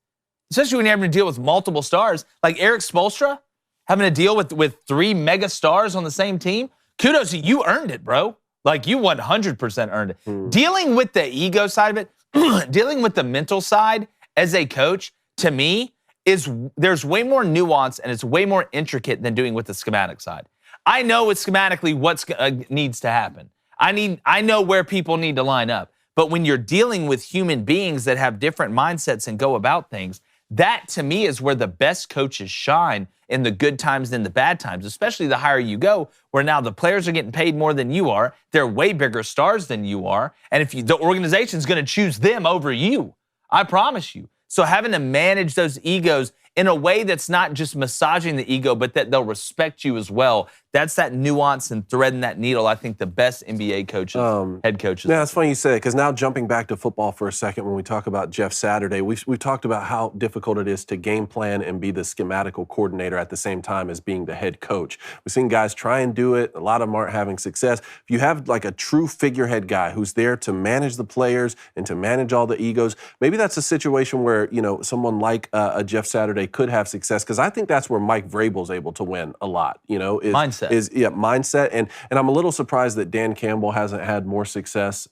Especially when you're having to deal with multiple stars. Like Eric Spoelstra, having to deal with 3 mega stars on the same team. Kudos to you. You earned it, bro. Like, you 100% earned it. Dealing with the ego side of it, dealing with the mental side as a coach, to me, there's way more nuance and it's way more intricate than doing with the schematic side. I know it's schematically what needs to happen. I know where people need to line up. But when you're dealing with human beings that have different mindsets and go about things, that, to me, is where the best coaches shine in the good times and the bad times, especially the higher you go, where now the players are getting paid more than you are. They're way bigger stars than you are. And if the organization's going to choose them over you, I promise you. So having to manage those egos in a way that's not just massaging the ego, but that they'll respect you as well. That's that nuance and threading that needle. I think the best NBA coaches, head coaches. Yeah, it's funny you say it, because now jumping back to football for a second, when we talk about Jeff Saturday, we've talked about how difficult it is to game plan and be the schematical coordinator at the same time as being the head coach. We've seen guys try and do it. A lot of them aren't having success. If you have like a true figurehead guy who's there to manage the players and to manage all the egos, maybe that's a situation where, someone like a Jeff Saturday could have success, because I think that's where Mike Vrabel's able to win a lot, is mindset. mindset. Mindset. And I'm a little surprised that Dan Campbell hasn't had more success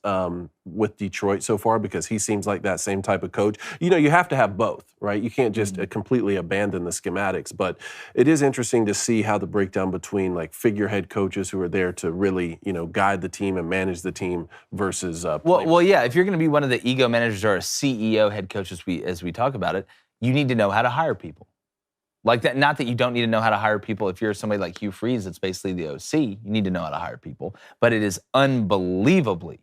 with Detroit so far, because he seems like that same type of coach. You have to have both, right? You can't just completely abandon the schematics. But it is interesting to see how the breakdown between like figurehead coaches who are there to really, guide the team and manage the team versus well, yeah. If you're going to be one of the ego managers or a CEO head coach, as we talk about it, you need to know how to hire people. Like that, not that you don't need to know how to hire people. If you're somebody like Hugh Freeze, that's basically the OC, you need to know how to hire people. But it is unbelievably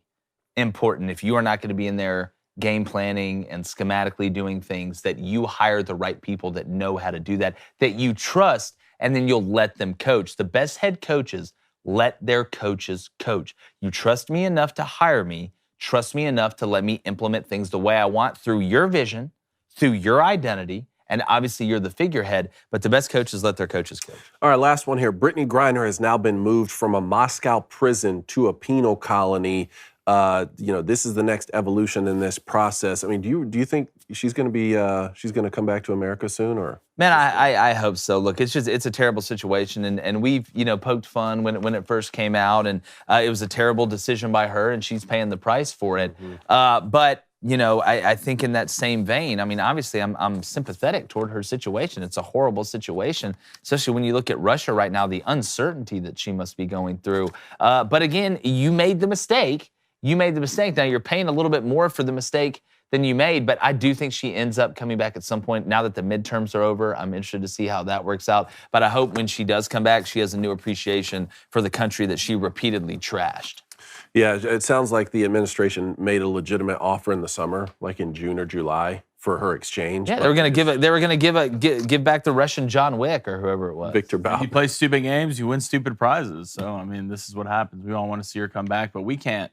important, if you are not going to be in there game planning and schematically doing things, that you hire the right people that know how to do that you trust, and then you'll let them coach. The best head coaches let their coaches coach. You trust me enough to hire me, trust me enough to let me implement things the way I want through your vision, through your identity. And obviously, you're the figurehead, but the best coaches let their coaches coach. All right, last one here. Brittany Griner has now been moved from a Moscow prison to a penal colony. This is the next evolution in this process. I mean, do you think she's going to be she's going to come back to America soon, or? Man, I hope so. Look, it's a terrible situation, and we've poked fun when it first came out, and it was a terrible decision by her, and she's paying the price for it. But I think in that same vein, I mean, obviously I'm sympathetic toward her situation. It's a horrible situation, especially when you look at Russia right now, the uncertainty that she must be going through. But again, you made the mistake. Now you're paying a little bit more for the mistake than you made, but I do think she ends up coming back at some point. Now that the midterms are over, I'm interested to see how that works out. But I hope when she does come back, she has a new appreciation for the country that she repeatedly trashed. Yeah, it sounds like the administration made a legitimate offer in the summer, like in June or July, for her exchange. Yeah, they were going to give back the Russian John Wick or whoever it was. Victor Bout. You play stupid games, you win stupid prizes. So I mean, this is what happens. We all want to see her come back, but we can't.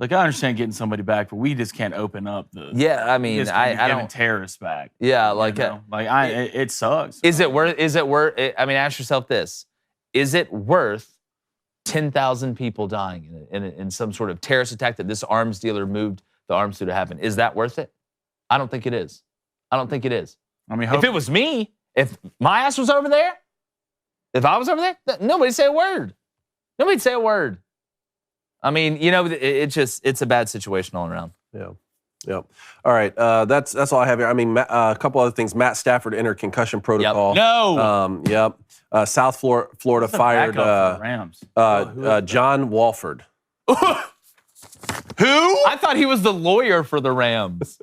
Like, I understand getting somebody back, but we just can't open up the. Yeah, I mean, I don't. Terrorists back. Yeah, like it sucks. Is it worth? I mean, ask yourself this: is it worth 10,000 people dying in some sort of terrorist attack that this arms dealer moved the arms to happen? Is that worth it? I don't think it is. I mean, if it was me, if my ass was over there, if I was over there, nobody'd say a word. I mean, it's a bad situation all around. Yeah. All right. That's all I have here. I mean, a couple other things. Matt Stafford entered concussion protocol. Yep. No. Yep. South Florida fired Rams. John Walford. Who? I thought he was the lawyer for the Rams.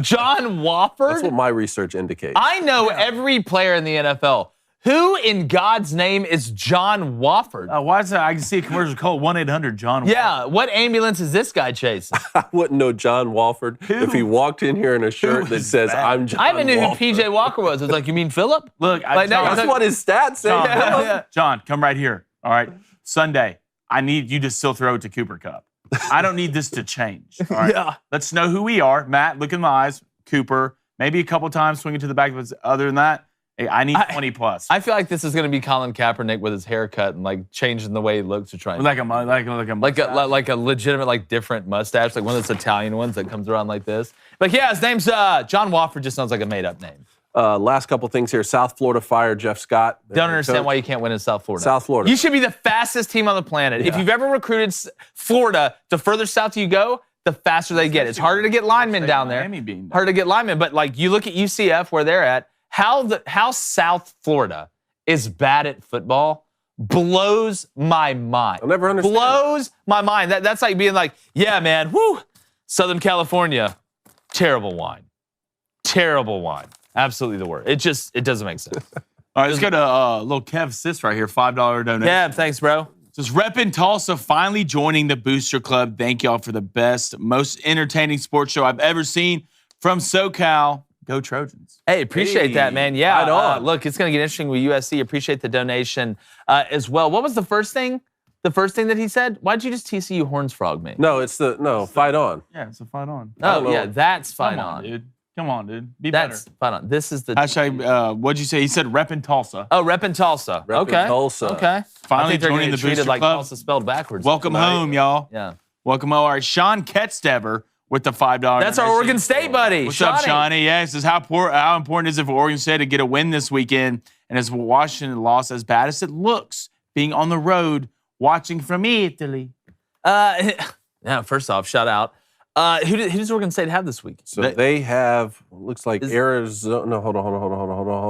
John Walford? That's what my research indicates. I know every player in the NFL. Who in God's name is John Walford? Why is that? I can see a commercial called 1-800-JOHN. Yeah, what ambulance is this guy chasing? I wouldn't know John Walford if he walked in here in a shirt that says, I'm John Walford. I even knew who P.J. Walker was. I was like, you mean Philip? Look, that's what his stats say. John, come right here. All right, Sunday, I need you to still throw it to Cooper Kupp. I don't need this to change. All right? Yeah. Let's know who we are. Matt, look in my eyes. Cooper, maybe a couple times swing it to the back. But other than that, hey, I need 20 plus. I feel like this is going to be Colin Kaepernick with his haircut and like changing the way he looks to try and like a legitimate like different mustache, like one of those Italian ones that comes around like this. But yeah, his name's John Walford. Just sounds like a made up name. Last couple things here. South Florida fired Jeff Scott. Don't understand why you can't win in South Florida. South Florida. You should be the fastest team on the planet. Yeah. If you've ever recruited Florida, the further south you go, the faster they get. It's harder to get linemen down there. Harder to get linemen, but like you look at UCF where they're at. How South Florida is bad at football blows my mind. I'll never understand. Blows my mind. That's like being like, yeah, man, whoo, Southern California, terrible wine. Absolutely the worst. It doesn't make sense. All right, let's go to little Kev Sis right here, $5 donation. Yeah, thanks, bro. Just repping Tulsa, finally joining the Booster Club. Thank y'all for the best, most entertaining sports show I've ever seen from SoCal. Go Trojans. Hey, appreciate that, man. Yeah, look, it's going to get interesting with USC. Appreciate the donation as well. What was the first thing? The first thing that he said? Why'd you just TCU Horns Frog me? No, fight on. Yeah, it's a fight on. Oh, yeah, that's fight on. Dude. Come on, dude. Be that's better. Fight on. This is the hashtag. What'd you say? He said repping Tulsa. Oh, repping Tulsa. Okay. Tulsa. Okay. Finally joining the Booster like Club. Tulsa spelled backwards. Welcome home, y'all. Yeah. Welcome home. All right, Sean Ketstever with the $5. That's our Oregon State buddy. What's up, Shawnee? Yeah, he says, how important is it for Oregon State to get a win this weekend And as Washington lost, as bad as it looks, being on the road, watching from Italy. Now, first off, shout out. Who does Oregon State have this week? So they have, looks like Arizona. No, hold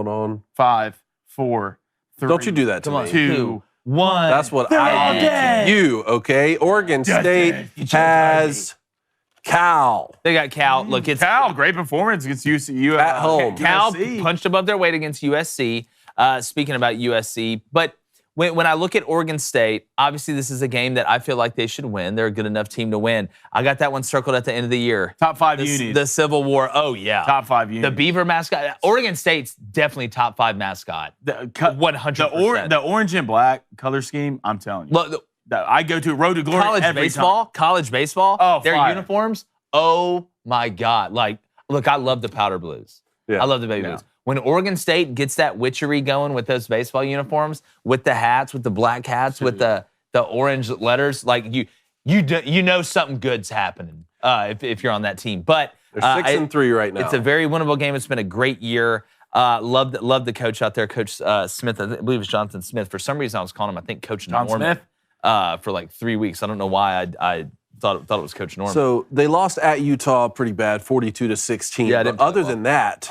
on. 5, 4, 3. Don't you do that to me. 2, 1. That's what I did to you, okay? Oregon State has Cal. They got Cal. Look, it's Cal, great performance against USC. At home. Cal USC. punched above their weight against USC. Speaking about USC, but when I look at Oregon State, obviously this is a game that I feel like they should win. They're a good enough team to win. I got that one circled at the end of the year. Top 5 unis. The Civil War. Oh, yeah. Top 5 unis. The Beaver mascot. Oregon State's definitely top 5 mascot. 100%. The orange and black color scheme, I'm telling you. Look, I go to Road to Glory every time. College baseball. Oh, their fire. uniforms. Oh, my God. Like, look, I love the powder blues. Yeah. I love the baby blues. When Oregon State gets that witchery going with those baseball uniforms, with the hats, with the black hats, with the orange letters, like you know something good's happening if you're on that team. But They're 6-3 right now. It's a very winnable game. It's been a great year. Love the coach out there, Coach Smith. I believe it's Jonathan Smith. For some reason, I was calling him, I think, Coach Norman Smith? For like 3 weeks. I don't know why I thought it was Coach Norman. So they lost at Utah pretty bad, 42-16. Yeah, but other than that,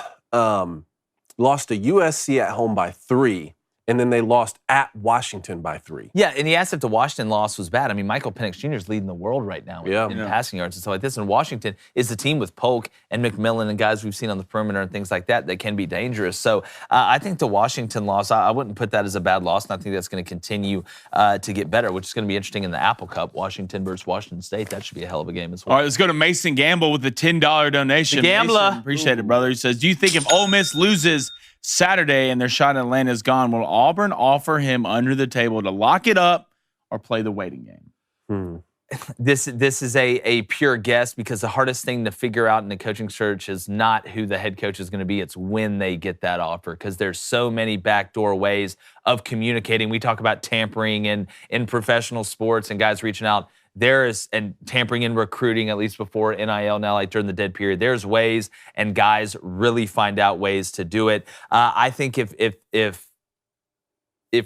lost to USC at home by 3, and then they lost at Washington by 3. Yeah, and he asked if the Washington loss was bad. I mean, Michael Penix Jr. is leading the world right now in passing yards and stuff like this. And Washington is the team with Polk and McMillan and guys we've seen on the perimeter and things like that can be dangerous. So I think the Washington loss, I wouldn't put that as a bad loss, and I think that's going to continue to get better, which is going to be interesting in the Apple Cup, Washington versus Washington State. That should be a hell of a game as well. All right, let's go to Mason Gamble with the $10 donation. The Gambler. Mason, appreciate it, brother. He says, do you think if Ole Miss loses Saturday and their shot in Atlanta is gone, will Auburn offer him under the table to lock it up or play the waiting game? This is a pure guess, because the hardest thing to figure out in the coaching search is not who the head coach is going to be. It's when they get that offer, because there's so many backdoor ways of communicating. We talk about tampering in professional sports and guys reaching out. There is, and tampering in recruiting, at least before NIL now, like during the dead period, there's ways, and guys really find out ways to do it. I think if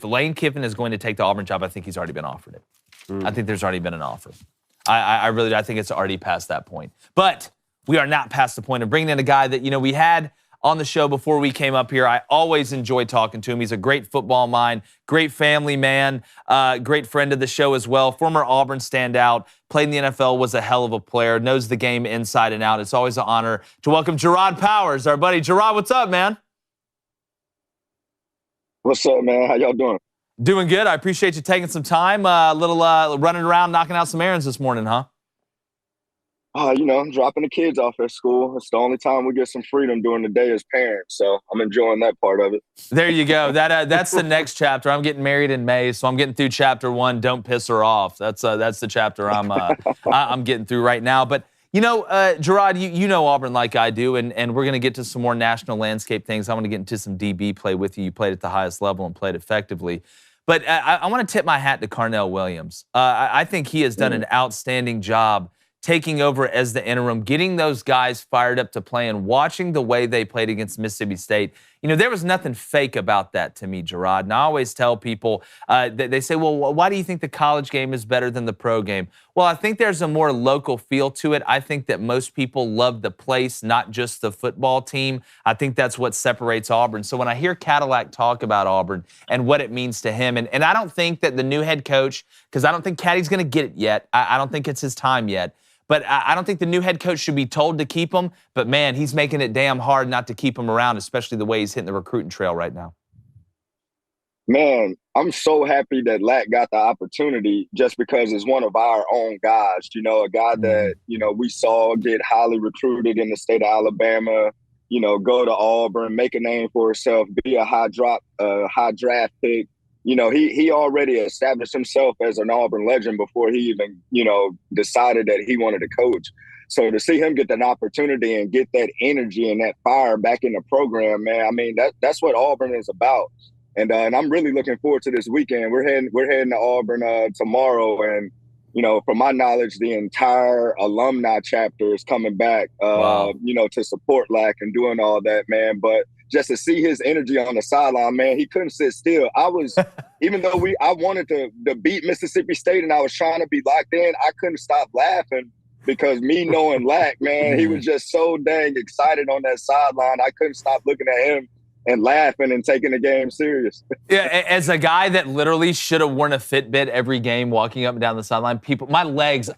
Lane Kiffin is going to take the Auburn job, I think he's already been offered it. I think there's already been an offer. I think it's already past that point. But we are not past the point of bringing in a guy that, we had on the show before we came up here. I always enjoy talking to him. He's a great football mind, great family man, great friend of the show as well. Former Auburn standout, played in the NFL, was a hell of a player, knows the game inside and out. It's always an honor to welcome Jerraud Powers, our buddy. Jerraud, what's up, man? What's up, man? How y'all doing? Doing good. I appreciate you taking some time. A little running around, knocking out some errands this morning, huh? I'm dropping the kids off at school. It's the only time we get some freedom during the day as parents, so I'm enjoying that part of it. There you go. That's the next chapter. I'm getting married in May, so I'm getting through chapter 1. Don't piss her off. That's the chapter I'm getting through right now. But Jerraud, you know Auburn like I do, and we're going to get to some more national landscape things. I want to get into some DB play with you. You played at the highest level and played effectively. But I want to tip my hat to Carnell Williams. I think he has done an outstanding job taking over as the interim, getting those guys fired up to play, and watching the way they played against Mississippi State. There was nothing fake about that to me, Jerraud. And I always tell people, they say, well, why do you think the college game is better than the pro game? Well, I think there's a more local feel to it. I think that most people love the place, not just the football team. I think that's what separates Auburn. So when I hear Cadillac talk about Auburn and what it means to him, and I don't think that the new head coach, because I don't think Caddy's going to get it yet. I don't think it's his time yet. But I don't think the new head coach should be told to keep him. But, man, he's making it damn hard not to keep him around, especially the way he's hitting the recruiting trail right now. Man, I'm so happy that Lack got the opportunity just because it's one of our own guys, a guy that, we saw get highly recruited in the state of Alabama, go to Auburn, make a name for himself, be a high draft pick. He already established himself as an Auburn legend before he even, decided that he wanted to coach. So to see him get that opportunity and get that energy and that fire back in the program, man, I mean, that's what Auburn is about. And I'm really looking forward to this weekend. We're heading to Auburn tomorrow, and from my knowledge, the entire alumni chapter is coming back, wow. To support LAC and doing all that, man. But just to see his energy on the sideline, man, he couldn't sit still. Even though I wanted to beat Mississippi State and I was trying to be locked in, I couldn't stop laughing because me knowing Lack, man, he was just so dang excited on that sideline. I couldn't stop looking at him and laughing and taking the game serious. Yeah, as a guy that literally should have worn a Fitbit every game walking up and down the sideline, my legs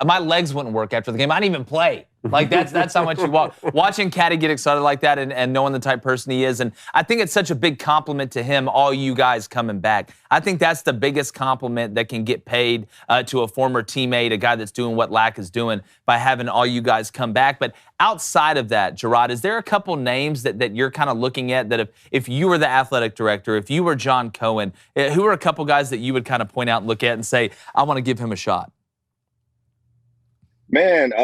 wouldn't work after the game. I didn't even play. Like, that's how much you walk. Watching Caddy get excited like that and knowing the type person he is, and I think it's such a big compliment to him, all you guys coming back. I think that's the biggest compliment that can get paid to a former teammate, a guy that's doing what Lack is doing, by having all you guys come back. But outside of that, Jerraud, is there a couple names that you're kind of looking at that if you were the athletic director, if you were John Cohen, who are a couple guys that you would kind of point out and look at and say, I want to give him a shot? Man,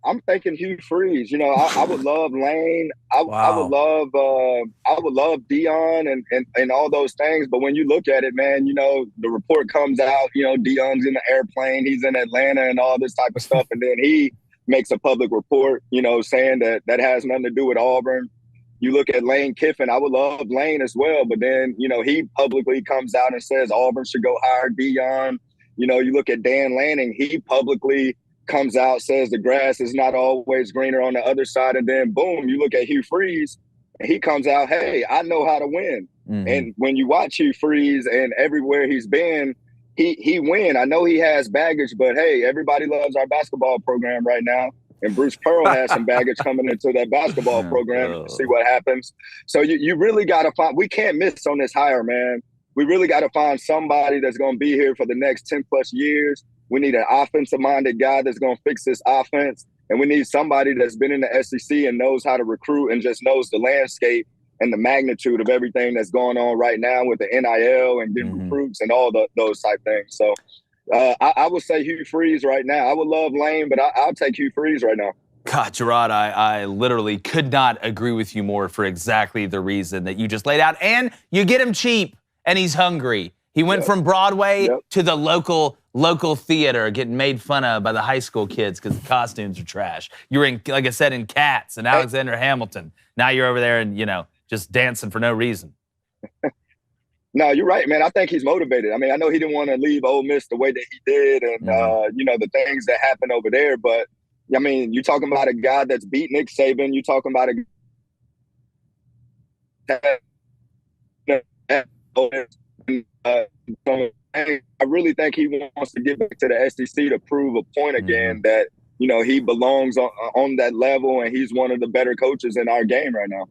I'm thinking Hugh Freeze. I would love Lane. I would love Dion and all those things. But when you look at it, man, the report comes out, Dion's in the airplane, he's in Atlanta and all this type of stuff. And then he makes a public report, saying that has nothing to do with Auburn. You look at Lane Kiffin, I would love Lane as well. But then, he publicly comes out and says Auburn should go hire Dion. You look at Dan Lanning, he publicly comes out, says the grass is not always greener on the other side, and then boom, you look at Hugh Freeze, and he comes out, hey, I know how to win. Mm-hmm. And when you watch Hugh Freeze and everywhere he's been, he win. I know he has baggage, but hey, everybody loves our basketball program right now. And Bruce Pearl has some baggage coming into that basketball program. See what happens. So you really got to find – we can't miss on this hire, man. We really got to find somebody that's going to be here for the next 10-plus years. We need an offensive-minded guy that's going to fix this offense. And we need somebody that's been in the SEC and knows how to recruit and just knows the landscape and the magnitude of everything that's going on right now with the NIL and getting recruits and all those type things. So I would say Hugh Freeze right now. I would love Lane, but I'll take Hugh Freeze right now. God, Jerraud, I literally could not agree with you more for exactly the reason that you just laid out. And you get him cheap, and he's hungry. He went from Broadway to the local theater, getting made fun of by the high school kids because the costumes are trash. You were in, like I said, in Cats and Alexander Hamilton. Now you're over there and, just dancing for no reason. No, you're right, man. I think he's motivated. I mean, I know he didn't want to leave Ole Miss the way that he did and, the things that happened over there. But, I mean, you're talking about a guy that's beat Nick Saban. You're talking about I really think he wants to get back to the SEC to prove a point again that, he belongs on that level and he's one of the better coaches in our game right now.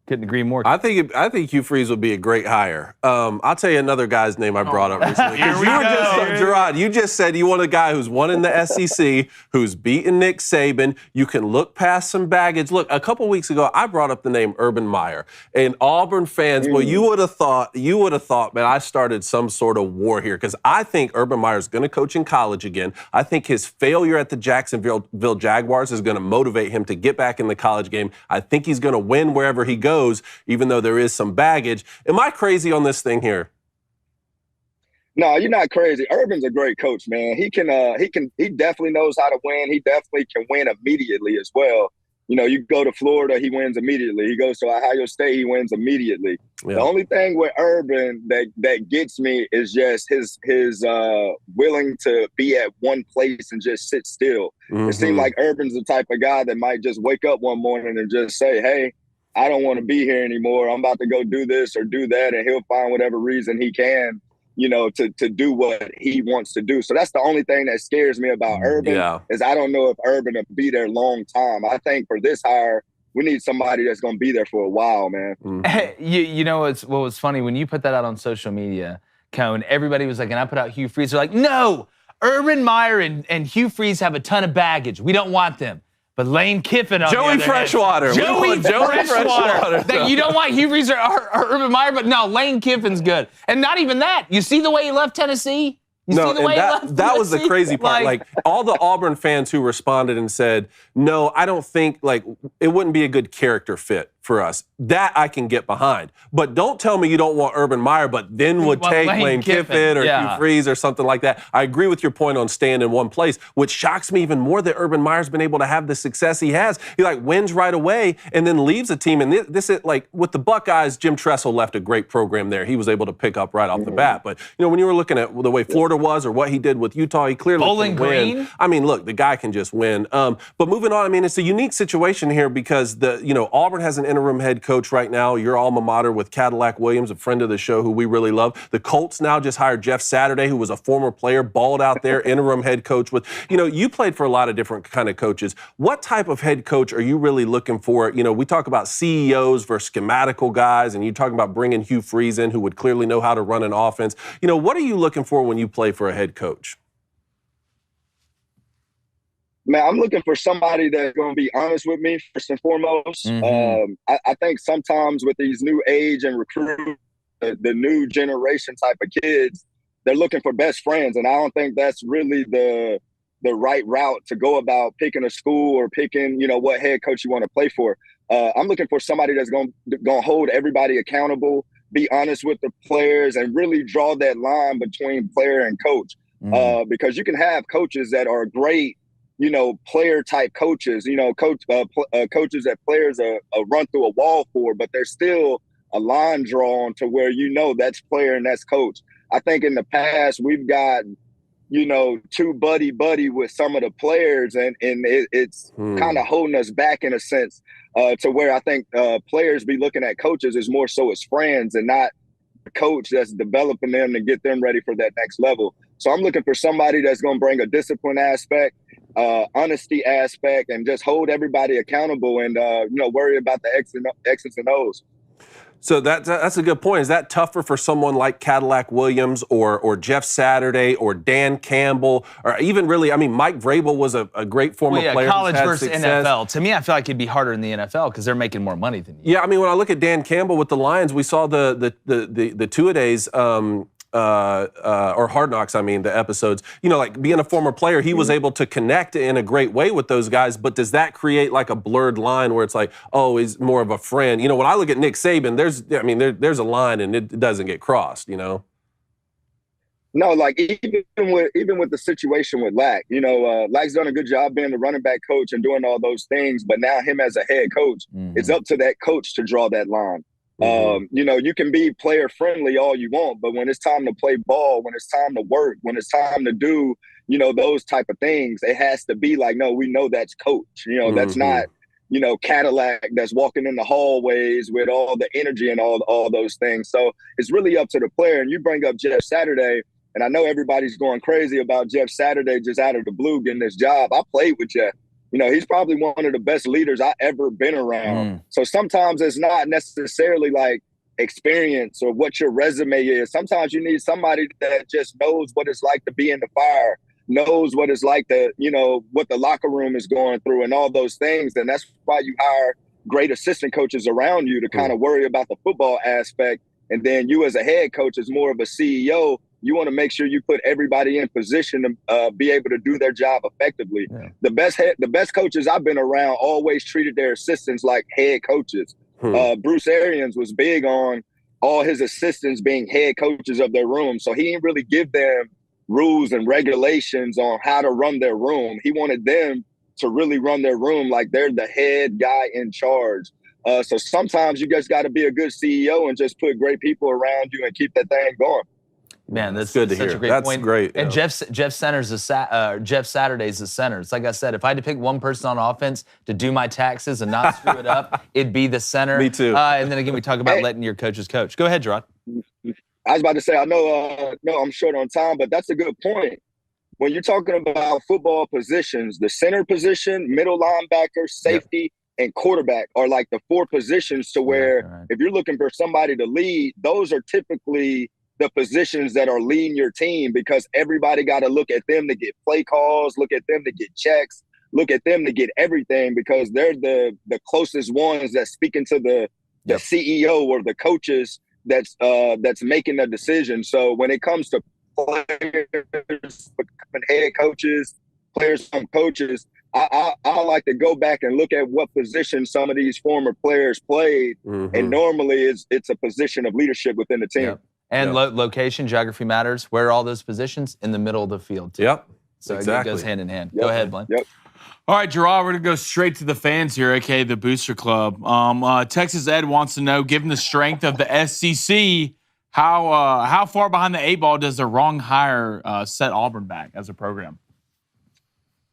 Couldn't agree more. I think Hugh Freeze would be a great hire. I'll tell you another guy's name I brought up recently. Jerraud, you just said you want a guy who's won in the SEC, who's beaten Nick Saban. You can look past some baggage. Look, a couple weeks ago, I brought up the name Urban Meyer. And Auburn fans, well, you would have thought, man, I started some sort of war here because I think Urban Meyer is going to coach in college again. I think his failure at the Jacksonville Jaguars is going to motivate him to get back in the college game. I think he's going to win wherever he goes, even though there is some baggage. Am I crazy on this thing here? No, you're not crazy. Urban's a great coach, man. He definitely knows how to win. He definitely can win immediately as well. You go to Florida, he wins immediately. He goes to Ohio State, he wins immediately. Yeah. The only thing with Urban that gets me is just his willing to be at one place and just sit still. It seems like Urban's the type of guy that might just wake up one morning and just say, hey, I don't want to be here anymore. I'm about to go do this or do that. And he'll find whatever reason he can, to do what he wants to do. So that's the only thing that scares me about Urban is I don't know if Urban will be there a long time. I think for this hire, we need somebody that's going to be there for a while, man. What was funny, when you put that out on social media, Cone, everybody was like, and I put out Hugh Freeze. They're like, no, Urban Meyer and Hugh Freeze have a ton of baggage. We don't want them. But Lane Kiffin on Joey Freshwater. Joey Freshwater. You don't want Hugh Freeze or Urban Meyer, but no, Lane Kiffin's good. And not even that. You see the way he left Tennessee? That was the crazy part. Like all the Auburn fans who responded and said, no, I don't think it wouldn't be a good character fit for us. That I can get behind. But don't tell me you don't want Urban Meyer, but then would take Lane Kiffin or Hugh Freeze or something like that. I agree with your point on staying in one place, which shocks me even more that Urban Meyer's been able to have the success he has. He wins right away and then leaves a team. And this is with the Buckeyes, Jim Tressel left a great program there. He was able to pick up right off the bat. But, when you were looking at the way Florida was or what he did with Utah, he clearly can win. I mean, look, the guy can just win. But moving on, it's a unique situation here because Auburn has an interim head coach right now. Your alma mater with Cadillac Williams, a friend of the show who we really love. The Colts now just hired Jeff Saturday, who was a former player, balled out there, interim head coach with, you played for a lot of different kind of coaches. What type of head coach are you really looking for? We talk about CEOs versus schematical guys, and you're talking about bringing Hugh Freeze in, who would clearly know how to run an offense. What are you looking for when you play for a head coach? Man, I'm looking for somebody that's going to be honest with me, first and foremost. I think sometimes with these new age and recruit, the new generation type of kids, they're looking for best friends. And I don't think that's really the right route to go about picking a school or picking, what head coach you want to play for. I'm looking for somebody that's going to hold everybody accountable, be honest with the players, and really draw that line between player and coach. Because you can have coaches that are great, player type coaches, coaches that players run through a wall for, but there's still a line drawn to where that's player and that's coach. I think in the past we've got too buddy with some of the players, and it's kind of holding us back in a sense to where I think players be looking at coaches as more so as friends and not a coach that's developing them to get them ready for that next level. So I'm looking for somebody that's going to bring a discipline aspect, honesty aspect, and just hold everybody accountable and worry about the X's and O's. So that's a good point. Is that tougher for someone like Cadillac Williams or Jeff Saturday or Dan Campbell or even really, Mike Vrabel was a great former player. College versus NFL. To me, I feel like it'd be harder in the NFL because they're making more money than you. Yeah, when I look at Dan Campbell with the Lions, we saw the two-a-days or Hard Knocks, the episodes, being a former player, he was able to connect in a great way with those guys, but does that create a blurred line where it's he's more of a friend? When I look at Nick Saban, there's a line and it doesn't get crossed, No, even with the situation with Lack, Lack's done a good job being the running back coach and doing all those things, but now him as a head coach, it's up to that coach to draw that line. You can be player friendly all you want, but when it's time to play ball, when it's time to work, when it's time to do, those type of things, it has to be no, we know that's coach. That's not, Cadillac that's walking in the hallways with all the energy and all those things. So it's really up to the player. And you bring up Jeff Saturday, and I know everybody's going crazy about Jeff Saturday just out of the blue getting this job. I played with Jeff. He's probably one of the best leaders I've ever been around. So sometimes it's not necessarily experience or what your resume is. Sometimes you need somebody that just knows what it's like to be in the fire, knows what it's like to, what the locker room is going through and all those things. And that's why you hire great assistant coaches around you to kind of worry about the football aspect. And then you as a head coach is more of a CEO. You want to make sure you put everybody in position to be able to do their job effectively. Yeah. The best coaches I've been around always treated their assistants like head coaches. Bruce Arians was big on all his assistants being head coaches of their room. So he didn't really give them rules and regulations on how to run their room. He wanted them to really run their room like they're the head guy in charge. So sometimes you just got to be a good CEO and just put great people around you and keep that thing going. Man, that's good to such hear. A great that's point. Great. And Jeff Saturday's the center. It's like I said, if I had to pick one person on offense to do my taxes and not screw it up, it'd be the center. Me too. And then again, we talk about letting your coaches coach. Go ahead, Jerraud. I was about to say, I know I'm short on time, but that's a good point. When you're talking about football positions, the center position, middle linebacker, safety, and quarterback are the four positions to where if you're looking for somebody to lead, those are typically the positions that are leading your team because everybody got to look at them to get play calls, look at them to get checks, look at them to get everything because they're the closest ones that's speaking to the CEO or the coaches that's making the decision. So when it comes to players becoming head coaches, players become coaches, I like to go back and look at what position some of these former players played, and normally it's a position of leadership within the team. Yep. And location, geography matters. Where are all those positions? In the middle of the field, too. Yep. So exactly. It goes hand in hand. Go ahead, Blaine. Yep. All right, Jerraud, we're going to go straight to the fans here, aka the Booster Club. Texas Ed wants to know, given the strength of the SEC, how far behind the 8 ball does the wrong hire set Auburn back as a program?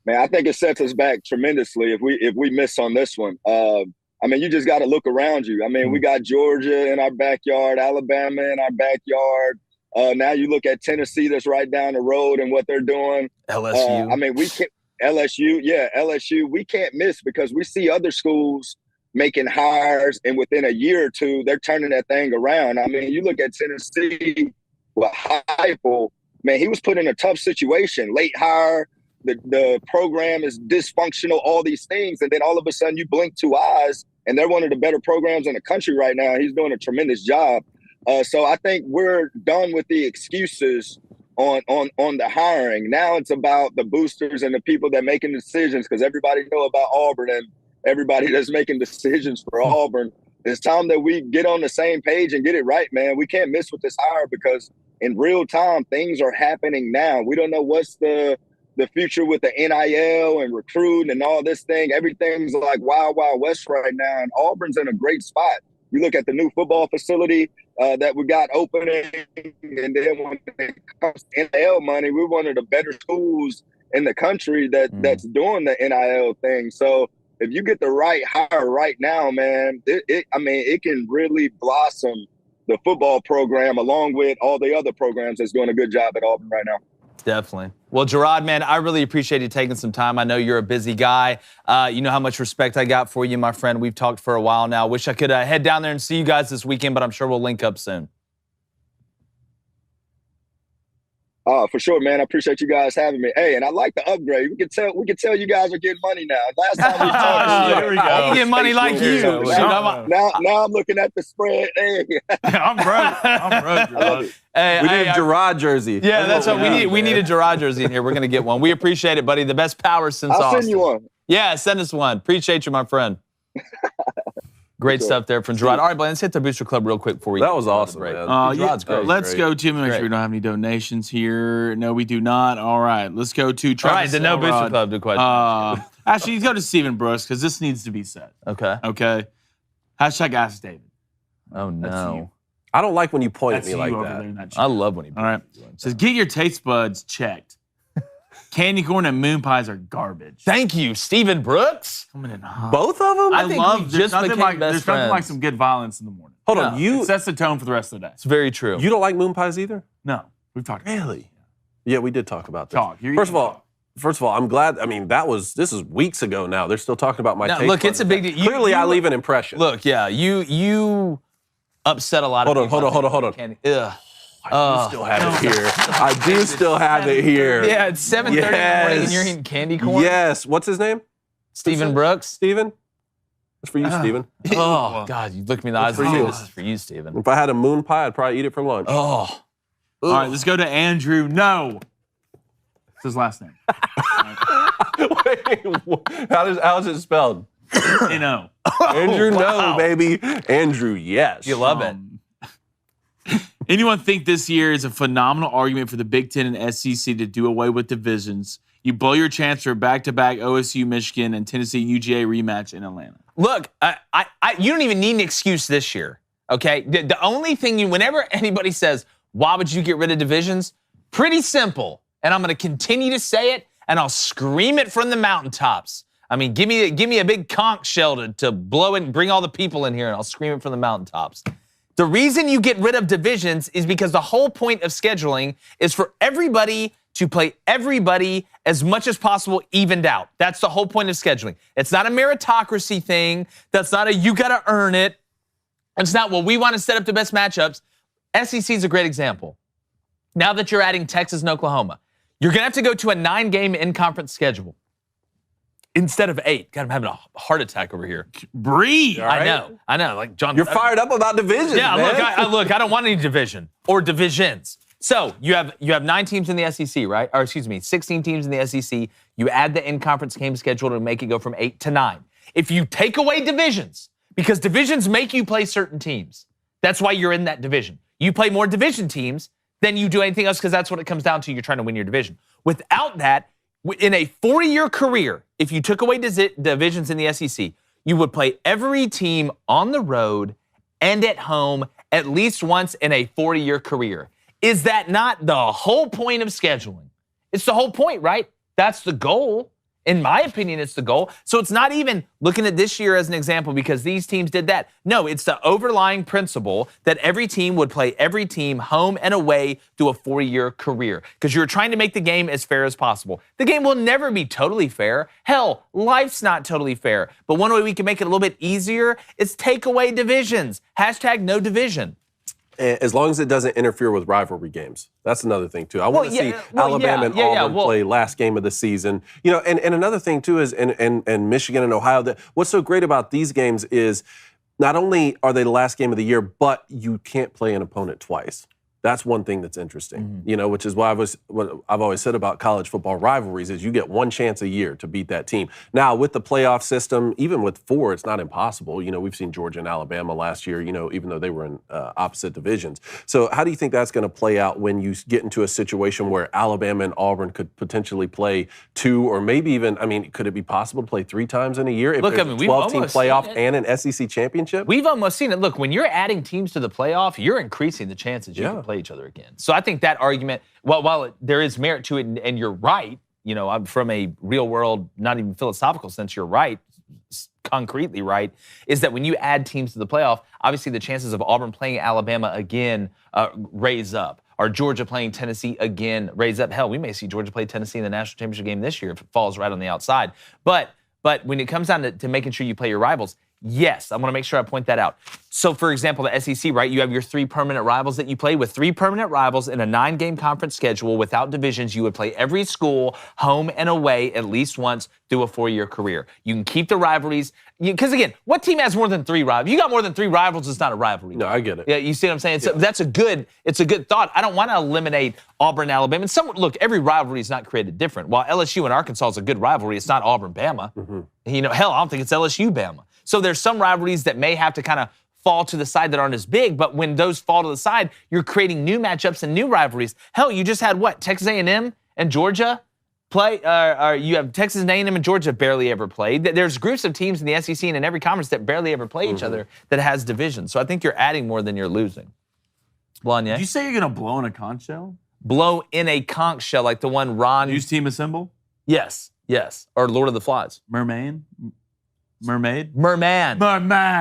Man, I think it sets us back tremendously if we miss on this one. I mean, you just got to look around you. I mean, we got Georgia in our backyard, Alabama in our backyard. Now you look at Tennessee that's right down the road and what they're doing. LSU. I mean, we can't. LSU, we can't miss because we see other schools making hires, and within a year or two, they're turning that thing around. I mean, you look at Tennessee with Heupel, man, he was put in a tough situation, late hire, the program is dysfunctional, all these things, and then all of a sudden you blink 2 eyes, and they're one of the better programs in the country right now. He's doing a tremendous job. So I think we're done with the excuses on the hiring. Now it's about the boosters and the people that making decisions, because everybody know about Auburn and everybody that's making decisions for Auburn. It's time that we get on the same page and get it right, man. We can't miss with this hire because in real time, things are happening now. We don't know what's the future with the NIL and recruiting and all this thing. Everything's like wild, wild west right now, and Auburn's in a great spot. You look at the new football facility that we got opening, and then when it comes to NIL money, we're one of the better schools in the country that's doing the NIL thing. So if you get the right hire right now, man, it can really blossom the football program along with all the other programs that's doing a good job at Auburn right now. Definitely. Well, Jerraud, man, I really appreciate you taking some time. I know you're a busy guy. You know how much respect I got for you, my friend. We've talked for a while now. Wish I could head down there and see you guys this weekend, but I'm sure we'll link up soon. For sure, man. I appreciate you guys having me. Hey, and I like the upgrade. We can tell you guys are getting money now. Last time we talked, there we go. You get money like you. So now I'm looking at the spread. Hey. I'm broke. Jerraud. Hey, We need a Jerraud jersey. Yeah, that's what we need. We need a Jerraud jersey in here. We're going to get one. We appreciate it, buddy. The best power since I'll Austin. send you one. Yeah, send us one. Appreciate you, my friend. Great stuff there from Jerraud. All right, Blaine, let's hit the Booster Club real quick before we That was awesome, break. man. Jerraud's great. Let's go to make Great. sure we don't have any donations here. No, we do not. All right, let's go to All Travis. right, the no Booster Club to question. Actually, go to Stephen Brooks because this needs to be said. Okay. Okay. Hashtag Ask David. Oh, no. I don't like when you point That's at me like you over there that. in that I chair. love when he All right. Says, get your taste buds checked. Candy corn and moon pies are garbage. Thank you, Stephen Brooks. Coming in hot. Both of them? I think we just became best There's nothing like friends. some good violence in the morning. Hold on, It sets the tone for the rest of the day. It's very true. you don't like moon pies either? No, we've talked about it. Really? Yeah, we did talk about this. Talk. You're First of eating all, I'm glad. I mean, this is weeks ago now. They're still talking about my No, taste look, buds. it's a big deal. Clearly, I leave an impression. Look, yeah, you upset a lot of people. Hold on. Candy. Ugh. I do still have it here. I do still have it here. Yeah, it's 7:30 in the morning and Yes. you're eating candy corn? Yes. What's his name? Stephen Brooks? Steven? It's for you, Steven. Oh, God, you look me in the eyes and for say, you. this is for you, Stephen. If I had a moon pie, I'd probably eat it for lunch. Oh. All right, let's go to Andrew. No. It's his last name. Wait, how's it spelled? N-O. Andrew, wow. no, baby. Andrew, yes. You love it. Anyone think this year is a phenomenal argument for the Big Ten and SEC to do away with divisions? You blow your chance for a back-to-back OSU, Michigan, and Tennessee UGA rematch in Atlanta. Look, you don't even need an excuse this year, okay? The only thing whenever anybody says, why would you get rid of divisions? Pretty simple. And I'm going to continue to say it, and I'll scream it from the mountaintops. I mean, give me a big conch shell to blow it and bring all the people in here, and I'll scream it from the mountaintops. The reason you get rid of divisions is because the whole point of scheduling is for everybody to play everybody as much as possible evened out. That's the whole point of scheduling. It's not a meritocracy thing. That's not a you got to earn it. It's not, well, we want to set up the best matchups. SEC is a great example. Now that you're adding Texas and Oklahoma, you're going to have to go to a 9-game in-conference schedule instead of 8. God, I'm having a heart attack over here. Breathe. I know. Like John. You're fired up about divisions, Yeah, man. look, I don't want any division or divisions. So you have 9 teams in the SEC, right? Or excuse me, 16 teams in the SEC. You add the in-conference game schedule to make it go from 8 to 9. If you take away divisions, because divisions make you play certain teams, that's why you're in that division. You play more division teams than you do anything else because that's what it comes down to. You're trying to win your division. Without that, in a 40-year career, if you took away divisions in the SEC, you would play every team on the road and at home at least once in a 40-year career. Is that not the whole point of scheduling? It's the whole point, right? That's the goal. In my opinion, it's the goal. So it's not even looking at this year as an example because these teams did that. No, it's the overlying principle that every team would play every team home and away through a 40-year career because you're trying to make the game as fair as possible. The game will never be totally fair. Hell, life's not totally fair. But one way we can make it a little bit easier is take away divisions. # no division. As long as it doesn't interfere with rivalry games. That's another thing, too. I want to see Alabama and Auburn play last game of the season. You know, and another thing, too, is and Michigan and Ohio, what's so great about these games is not only are they the last game of the year, but you can't play an opponent twice. That's one thing that's interesting, you know, which is what I've always said about college football rivalries is you get one chance a year to beat that team. Now, with the playoff system, even with 4, it's not impossible. You know, we've seen Georgia and Alabama last year, you know, even though they were in opposite divisions. So how do you think that's going to play out when you get into a situation where Alabama and Auburn could potentially play 2 or maybe even, I mean, could it be possible to play 3 times in a year? If Look, there's I mean, a 12-team playoff and an SEC championship? We've almost seen it. Look, when you're adding teams to the playoff, you're increasing the chances you can play each other again. So I think that argument, while there is merit to it, and you're right, you know, I'm from a real world, not even philosophical sense, you're right, concretely right, is that when you add teams to the playoff, obviously the chances of Auburn playing Alabama again raise up. Or Georgia playing Tennessee again raise up. Hell, we may see Georgia play Tennessee in the national championship game this year if it falls right on the outside. But when it comes down to making sure you play your rivals, yes, I want to make sure I point that out. So, for example, the SEC, right, you have your 3 permanent rivals that you play. With 3 permanent rivals in a 9-game conference schedule without divisions, you would play every school home and away at least once through a 4-year career. You can keep the rivalries. Because, again, what team has more than 3 rivals? You got more than 3 rivals, it's not a rivalry. No, I get it. Yeah, you see what I'm saying? So that's a good thought. I don't want to eliminate Auburn and Alabama. And look, every rivalry is not created different. While LSU and Arkansas is a good rivalry, it's not Auburn-Bama. You know, hell, I don't think it's LSU-Bama. So there's some rivalries that may have to kind of fall to the side that aren't as big, but when those fall to the side, you're creating new matchups and new rivalries. Hell, you just had what? Texas A&M and Georgia play? You have Texas A&M and Georgia barely ever played. There's groups of teams in the SEC and in every conference that barely ever play each other that has divisions. So I think you're adding more than you're losing. Blonde, Did you say you're going to blow in a conch shell? Blow in a conch shell like the one Ron... Use Team Assemble? Yes. Or Lord of the Flies. Merman? Merman.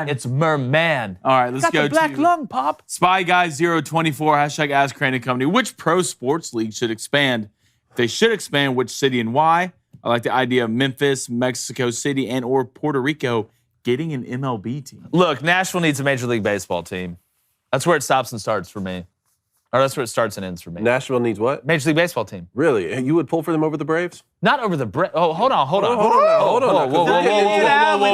It's Merman. All right, let's go to black lung, Pop. Spy Guy 024 # Ask Crane and Company. Which pro sports league should expand? If they should expand, which city and why? I like the idea of Memphis, Mexico City, and or Puerto Rico getting an MLB team. Look, Nashville needs a Major League Baseball team. That's where it stops and starts for me. Or that's where it starts and ends for me. Nashville needs what? Major League Baseball team. Really? You would pull for them over the Braves? Not over the Braves. Oh, hold on. Hold on. Let's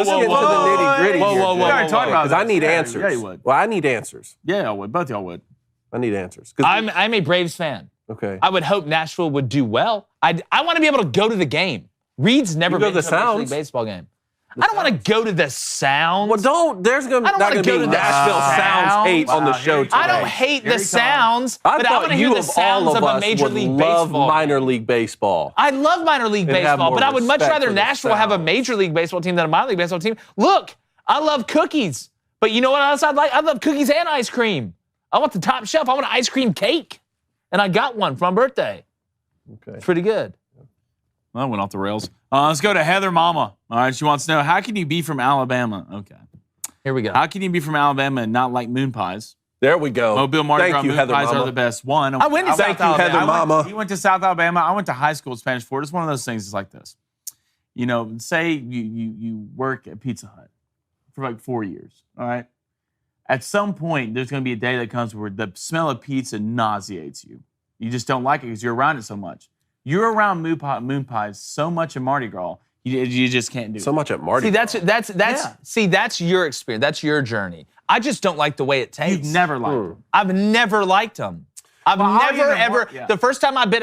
get into the nitty-gritty here. We already talked about because I need answers. Yeah, you would. Well, I need answers. Yeah, y'all would. Both y'all would. I need answers. I'm a Braves fan. Okay. I would hope Nashville would do well. I want to be able to go to the game. Reed's never been to a Major League Baseball game. I don't want to go to the Sounds. Well, there's not going to be Nashville Sounds hate on the show today. I don't hate the Sounds, but I want to hear the sounds of a Major League Baseball. Love minor league baseball. I love minor league baseball, but I would much rather Nashville have a Major League Baseball team than a minor league baseball team. Look, I love cookies, but you know what else I'd like? I love cookies and ice cream. I want the top shelf. I want an ice cream cake, and I got one for my birthday. Okay. It's pretty good. Well, that went off the rails. Let's go to Heather Mama. All right, she wants to know, how can you be from Alabama? Okay. Here we go. How can you be from Alabama and not like moon pies? There we go. Mobile Mardi Gras Thank you, moon Heather pies Mama. are the best. One. I went to Thank you, Heather Mama. He went to South Alabama. I went to high school at Spanish Fort. It's one of those things. It's like this. You know, say you work at Pizza Hut for like 4 years. All right. At some point, there's going to be a day that comes where the smell of pizza nauseates you. You just don't like it because you're around it so much. You're around moon pies so much in Mardi Gras, you just can't do it. So much at Mardi Gras. See, that's your experience. That's your journey. I just don't like the way it tastes. You've never liked them. I've never liked them. I've Well, how do you never, know ever, more? Yeah. the first time I bit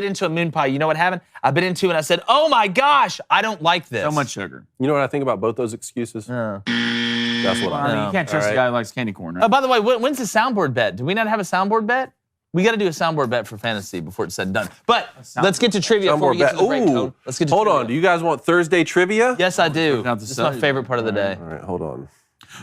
into a moon pie, you know what happened? I bit into it and I said, oh my gosh, I don't like this. So much sugar. You know what I think about both those excuses? That's what I mean, you can't trust a guy who likes candy corn, right? Oh, by the way, when's the soundboard bet? Do we not have a soundboard bet? We got to do a soundboard bet for fantasy before it's said and done. But let's get to trivia before we get to the break code. Let's get to hold trivia. on. Do you guys want Thursday trivia? Yes, I do. Not the This is my Saturday. favorite part of the day. All right, hold on.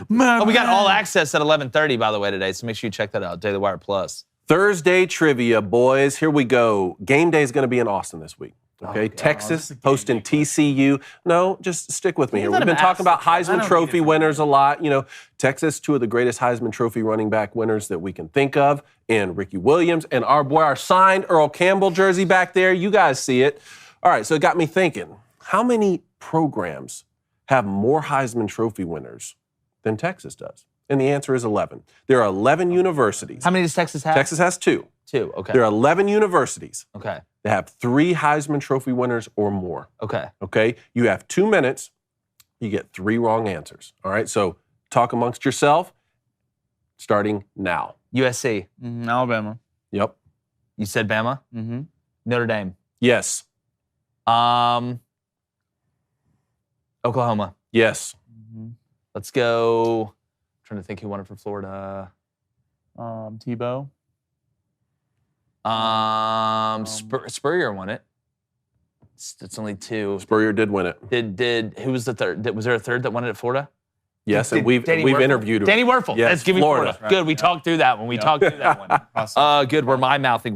Oh, we got all access at 11:30, by the way, today, so make sure you check that out, Daily Wire Plus. Thursday trivia, boys. Here we go. Game day is going to be in Austin this week. Okay, Texas hosting TCU. No, just stick with me here. We've been talking about Heisman Trophy winners a lot. You know, Texas, two of the greatest Heisman Trophy running back winners that we can think of, and Ricky Williams, and our boy, our signed Earl Campbell jersey back there. You guys see it. All right, so it got me thinking, how many programs have more Heisman Trophy winners than Texas does? And the answer is 11. There are 11 universities. How many does Texas have? Texas has 2. 2, okay. There are 11 universities Okay, that have 3 Heisman Trophy winners or more. okay. Okay? You have 2 minutes. You get 3 wrong answers. All right? So talk amongst yourself starting now. USC. Alabama. Yep. You said Bama? Mm-hmm. Notre Dame. Yes. Oklahoma. Yes. Let's go. I'm trying to think who won it for Florida. Tebow. Spurrier won it. It's only 2. Spurrier did win it. Who was the third? Was there a third that won it at Florida? Yes, and we've Danny Werfel? interviewed him. Danny Werfel. Yes, Let's give me Florida. Florida. Good. We talked through that one. We talked through that one. Good. We're my mouthing.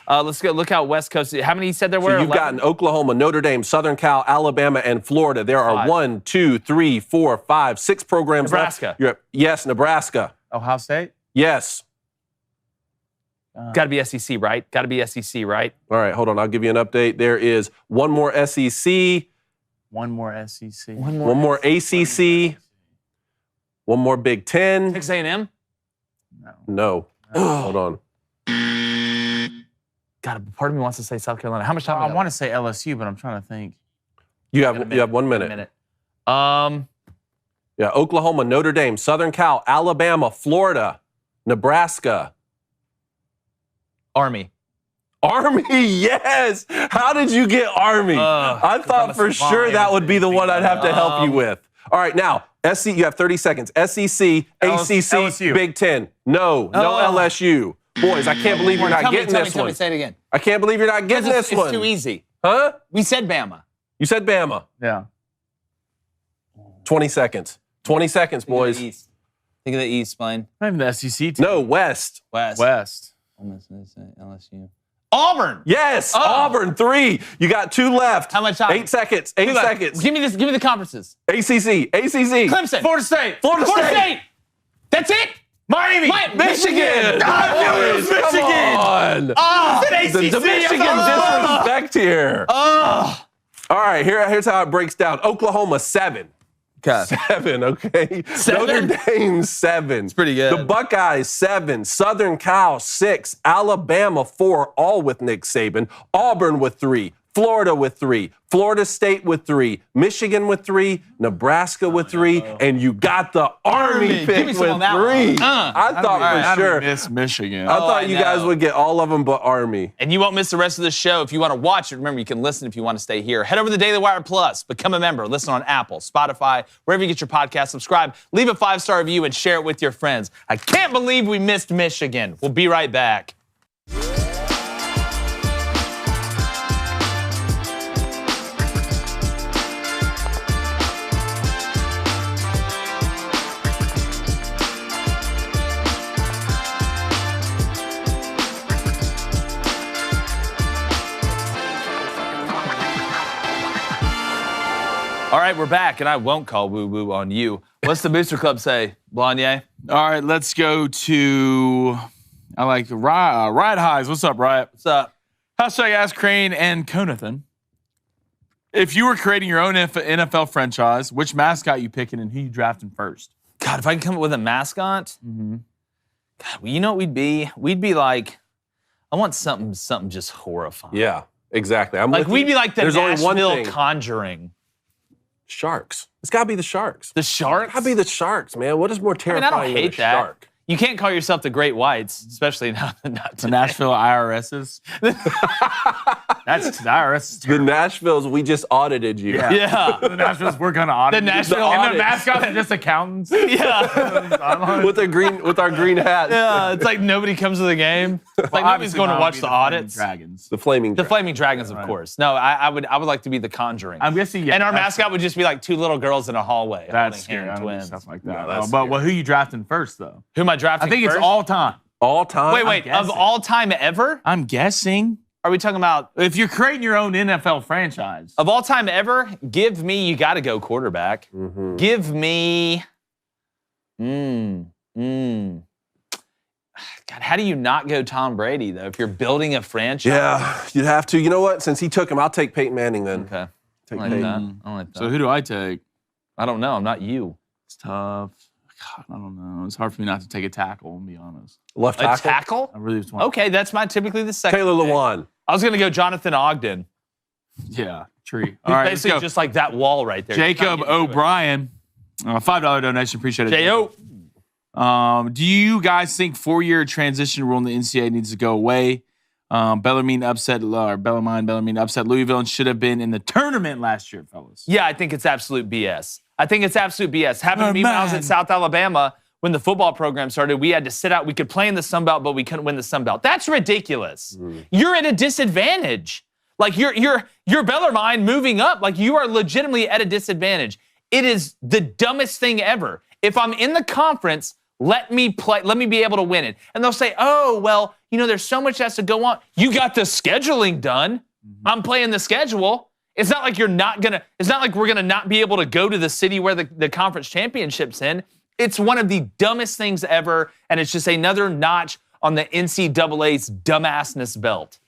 Let's go look out West Coast. How many you said there were? So you've 11? gotten Oklahoma, Notre Dame, Southern Cal, Alabama, and Florida. There are 1, 2, 3, 4, 5, 6 programs Nebraska. left. Yes, Nebraska. Ohio State. Yes. Got to be SEC, right? Got to be SEC, right? All right, hold on. I'll give you an update. There is 1 more SEC, One more SEC. 1 more ACC, 1 more Big Ten. Texas A&M. No. Hold on. God, part of me wants to say South Carolina. How much time? I want to say LSU, but I'm trying to think. You have 1 minute. Yeah, Oklahoma, Notre Dame, Southern Cal, Alabama, Florida, Nebraska. Army. Army, yes. How did you get Army? I thought for sure that would be the one I'd have to help you with. All right, now, SC, you have 30 seconds. SEC, ACC, LSU. Big Ten. No LSU. Boys, I can't believe you're not getting this Tell one. me, say it again. I can't believe you're not getting this one. It's too easy. Huh? We said Bama. You said Bama. Yeah. 20 seconds. 20 seconds, boys. Think of the East, Blaine. Not even the SEC team. No, West. West. LSU. Auburn. Yes, Auburn, 3. You got 2 left. How much time? 8 seconds. 8 seconds. Give me the conferences. ACC. Clemson. Florida State. Florida State. That's it. Miami. Michigan. I knew it was Michigan. Come on. The Michigan disrespect here. All right, here's how it breaks down. Oklahoma, 7. Okay. 7, okay? 7? Notre Dame, 7. It's pretty good. The Buckeyes, 7. Southern Cal, 6. Alabama, 4, all with Nick Saban. Auburn with 3. Florida with 3. Florida State with 3. Michigan with 3. Nebraska with 3. And you got the Army pick Give me with some 3. on that one. I thought for sure. Miss Michigan. I thought I you guys know. would get all of them but Army. And you won't miss the rest of the show. If you want to watch it, remember, you can listen if you want to stay here. Head over to Daily Wire Plus. Become a member. Listen on Apple, Spotify, wherever you get your podcast. Subscribe. Leave a 5-star review and share it with your friends. I can't believe we missed Michigan. We'll be right back. All right, we're back, and I won't call woo-woo on you. What's the Booster Club say, Blonye? All right, let's go to, I like Riot Highs. What's up, Riot? What's up? Hashtag Ask Crane and Conathan. If you were creating your own NFL franchise, which mascot you picking and who you drafting first? God, if I can come up with a mascot, God, well, you know what we'd be? We'd be like, I want something just horrifying. Yeah, exactly. I'm Like, with we'd you. be like the There's only one Nashville thing. Conjuring. Sharks. It's got to be the Sharks. The Sharks? Gotta be the Sharks, man. What is more I mean, terrifying I don't than a hate that. shark? You can't call yourself the Great Whites, especially not The today. Nashville IRSs. That's the IRS. The Nashvilles, we just audited you. Yeah. The Nashville's we're gonna audit. The you. Nashville and audit. the mascots are just accountants. Yeah. with our green hats. Yeah, it's like nobody comes to the game. Like nobody's Obviously going to not watch be the Flaming audits. Dragons. The Flaming The Flaming Dragons, of course. No, I would like to be the Conjuring. I'm guessing. Yeah, and our that's- mascot would just be like two little girls in a hallway. That's holding scary. I hand don't do twins. stuff like that. that's But who you drafting first, though? Who am I drafting I think it's first? all time. All time. Wait, of all time ever? I'm guessing. Are we talking about If you're creating your own NFL franchise, of all time ever? Give me, you got to go quarterback. Mm-hmm. Give me, God, how do you not go Tom Brady, though, if you're building a franchise? Yeah, you'd have to. You know what? Since he took him, I'll take Peyton Manning then. Okay. Take I like Peyton. that. I like that. so who do I take? I don't know. I'm not you. It's tough. God, I don't know. It's hard for me not to take a tackle, to be honest. Left A tackle. tackle? I really just want. Okay, that's typically the second. Taylor pick. Lewan. I was going to go Jonathan Ogden. Yeah, tree. He's All right, let's basically go. just like that wall right there. Jacob O'Brien, $5 donation. Appreciate it. J.O. Do you guys think 4-year transition rule in the NCAA needs to go away? Bellarmine upset Louisville and should have been in the tournament last year, fellas. Yeah, I think it's absolute BS. Happened to me when I was at South Alabama when the football program started. We had to sit out. We could play in the Sun Belt, but we couldn't win the Sun Belt. That's ridiculous. You're at a disadvantage. Like you're Bellarmine moving up. Like you are legitimately at a disadvantage. It is the dumbest thing ever. If I'm in the conference, let me play. Let me be able to win it. And they'll say, "Oh, well, there's so much that has to go on. You got the scheduling done. I'm playing the schedule." It's not like it's not like we're gonna not be able to go to the city where the conference championship's in. It's one of the dumbest things ever, and it's just another notch on the NCAA's dumbassness belt.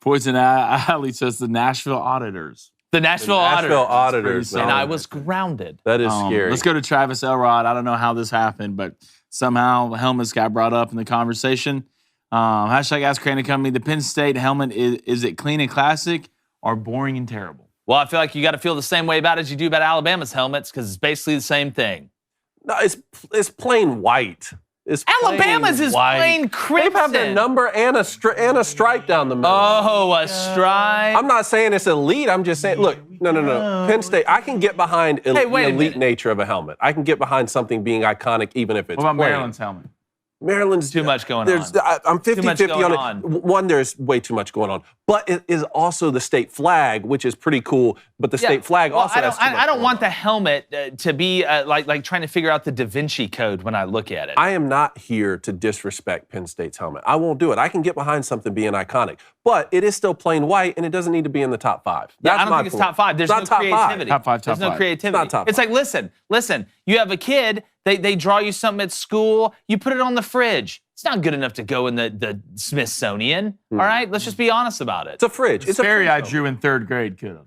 Poison Alley says the Nashville Auditors. The Nashville Auditors. Auditors. And man. I was grounded. That is scary. Let's go to Travis Elrod. I don't know how this happened, but somehow helmets got brought up in the conversation. Hashtag Ask Crane Company. The Penn State helmet, is it clean and classic or boring and terrible? Well, I feel like you got to feel the same way about it as you do about Alabama's helmets because it's basically the same thing. No, it's plain white. It's plain Alabama's is white. plain crimson. They have their number and a stripe down the middle. Oh, a stripe. I'm not saying it's elite. I'm just saying, look, no. Penn State, I can get behind Hey, the wait a elite minute. nature of a helmet. I can get behind something being iconic even if it's What about plain. Maryland's helmet? Maryland's Too much going there's, on. I'm 50-50 going on it. One, there's way too much going on. But it is also the state flag, which is pretty cool. But the state flag also has too much I don't going want on. the helmet to be like trying to figure out the Da Vinci Code when I look at it. I am not here to disrespect Penn State's helmet. I won't do it. I can get behind something being iconic. But it is still plain white, and it doesn't need to be in the top 5. Yeah, That's I don't my think it's point. top 5. There's It's no not top creativity. Top five, top There's no five. creativity. It's not top It's like, listen, you have a kid, they draw you something at school, you put it on the fridge. It's not good enough to go in the Smithsonian. All right? Let's just be honest about it. It's a fridge. It's a Sperry I fridge. drew in 3rd grade could have.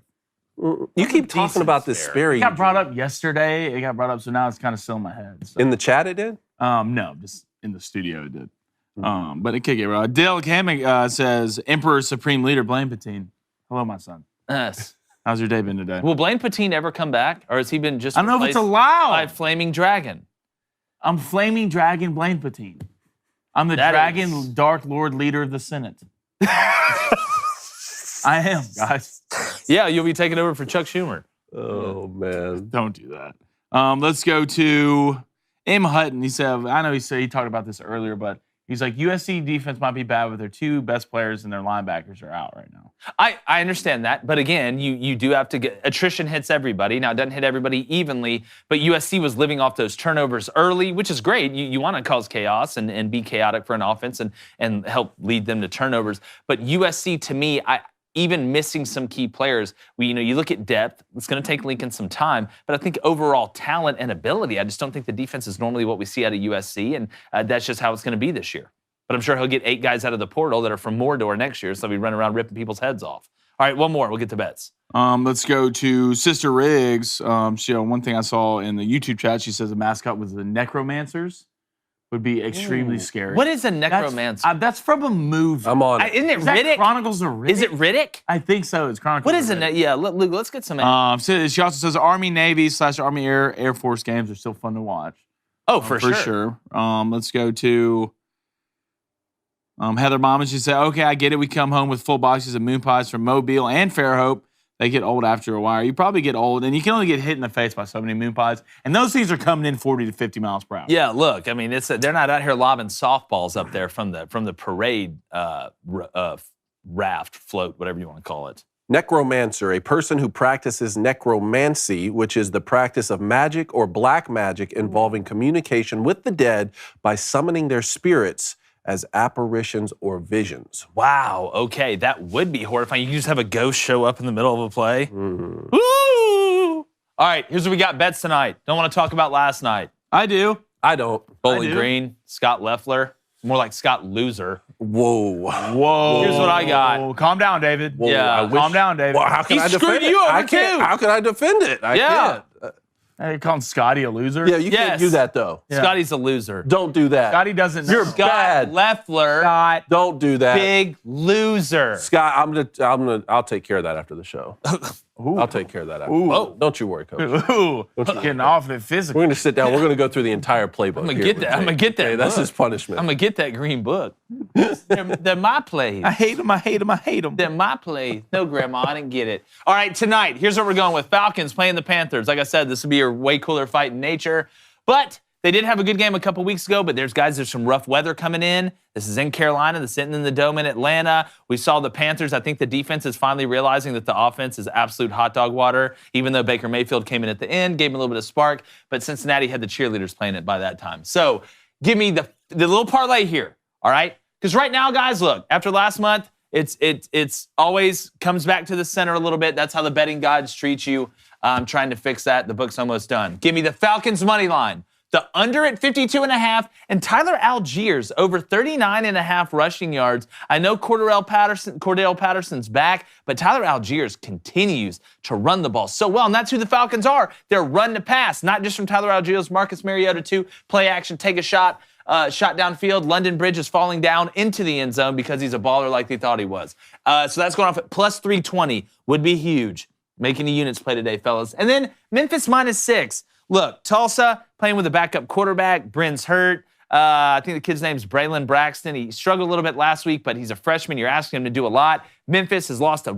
You keep talking decent about this Sperry. It got brought up yesterday. It got brought up, so now it's kind of still in my head. So. In the chat it did? No, just in the studio it did. But it could get brought up. Dale Kamek says, Emperor Supreme Leader Blaine Patine. Hello, my son. Yes. How's your day been today? Will Blaine Patine ever come back? Or has he been just I don't know if it's replaced allowed. by Flaming Dragon? I'm Flaming Dragon Blaine Patine. I'm the That Dragon is- Dark Lord Leader of the Senate. I am, guys. Yeah, you'll be taking over for Chuck Schumer. Oh, man. Don't do that. Let's go to M. Hutton. He said, I know he talked about this earlier, but he's like, USC defense might be bad, but their 2 best players and their linebackers are out right now. I understand that, but again, you do have to get attrition hits everybody. Now it doesn't hit everybody evenly, but USC was living off those turnovers early, which is great. You want to cause chaos and be chaotic for an offense and help lead them to turnovers. But USC, to me, even missing some key players, you look at depth. It's going to take Lincoln some time, but I think overall talent and ability, I just don't think the defense is normally what we see out of USC, and that's just how it's going to be this year. But I'm sure he'll get 8 guys out of the portal that are from Mordor next year, so he'll be running around ripping people's heads off. All right, one more. We'll get to bets. Let's go to Sister Riggs. One thing I saw in the YouTube chat, she says the mascot was the Necromancers. Would be extremely scary. What is a necromancer? That's from a movie. I'm on it. Isn't it Is that Riddick? Chronicles of Riddick? Is it Riddick? I think so. It's Chronicles What of is a Riddick. yeah? Let's get some. She also says Army, Navy / Army Air Force games are still fun to watch. Oh, for sure. Let's go to Heather Mama. She said, okay, I get it. We come home with full boxes of moon pies from Mobile and Fairhope. They get old after a while. You probably get old, and you can only get hit in the face by so many moon pies. And those things are coming in 40 to 50 miles per hour. Yeah, look, I mean, they're not out here lobbing softballs up there from the parade raft, float, whatever you want to call it. Necromancer, a person who practices necromancy, which is the practice of magic or black magic involving communication with the dead by summoning their spirits as apparitions or visions. Wow, okay, that would be horrifying. You just have a ghost show up in the middle of a play. Mm. Woo! All right, here's what we got bets tonight. Don't want to talk about last night. I do. I don't. Bowling Green, Scott Leffler. More like Scott Loser. Whoa. Here's what I got. Calm down, David. Whoa, Yeah, calm down, David. Well, how can He I screwed defend you it? over, I can't. too. How can I defend it? I Yeah. can't. Hey, you're calling Scotty a loser? Yeah, you can't Yes. do that, though. Yeah. Scotty's a loser. Don't do that. Scotty doesn't know. You're Scott bad. Leffler, Scott. Don't do that. big loser. Scott, I'll take care of that after the show. I'll take care of that after. Ooh. Don't you worry, Coach. Ooh, getting off it physical. We're going to sit down. We're going to go through the entire playbook. I'm gonna here get with that. I'm Jay. gonna get that Okay, that's book. his punishment. I'm going to get that green book. They're my plays. I hate him. I hate him. I hate him. They're my plays. No, Grandma, I didn't get it. All right, tonight, here's what we're going with. Falcons playing the Panthers. Like I said, this will be a way cooler fight in nature. But they did have a good game a couple weeks ago, but there's some rough weather coming in. This is in Carolina. They're sitting in the Dome in Atlanta. We saw the Panthers. I think the defense is finally realizing that the offense is absolute hot dog water, even though Baker Mayfield came in at the end, gave him a little bit of spark, but Cincinnati had the cheerleaders playing it by that time. So give me the little parlay here, all right? Because right now, guys, look, after last month, it's always comes back to the center a little bit. That's how the betting gods treat you. I'm trying to fix that. The book's almost done. Give me the Falcons money line. The under at 52.5, and Tyler Algiers over 39.5 rushing yards. I know Cordell Patterson's back, but Tyler Algiers continues to run the ball so well, and that's who the Falcons are. They're run to pass, not just from Tyler Algiers, Marcus Mariota too. Play action, take a shot. Shot downfield. London Bridge is falling down into the end zone because he's a baller like they thought he was. So that's going off at plus 320. Would be huge. Making the units play today, fellas. And then Memphis -6. Look, Tulsa playing with a backup quarterback. Bryn's hurt. I think the kid's name's Braylon Braxton. He struggled a little bit last week, but he's a freshman. You're asking him to do a lot. Memphis has lost a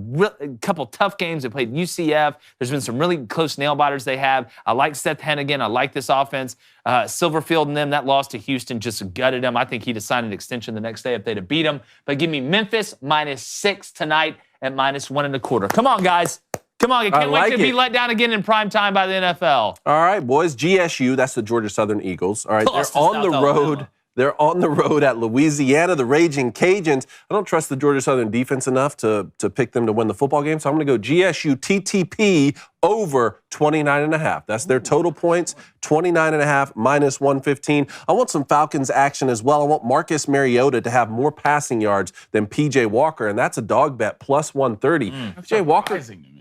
couple tough games. They played UCF. There's been some really close nail-biters they have. I like Seth Hennigan. I like this offense. Silverfield and them, that loss to Houston just gutted him. I think he'd have signed an extension the next day if they'd have beat him. But give me Memphis -6 tonight at -1.25. Come on, guys. Come on, I can't wait to be let down again in prime time by the NFL. All right, boys. GSU, that's the Georgia Southern Eagles. All right, Lost they're to on the South road. Alabama. They're on the road at Louisiana, the Raging Cajuns. I don't trust the Georgia Southern defense enough to pick them to win the football game, so I'm going to go GSU TTP over 29.5. That's their total points, 29.5 -115. I want some Falcons action as well. I want Marcus Mariota to have more passing yards than PJ Walker, and that's a dog bet plus 130. PJ Walker.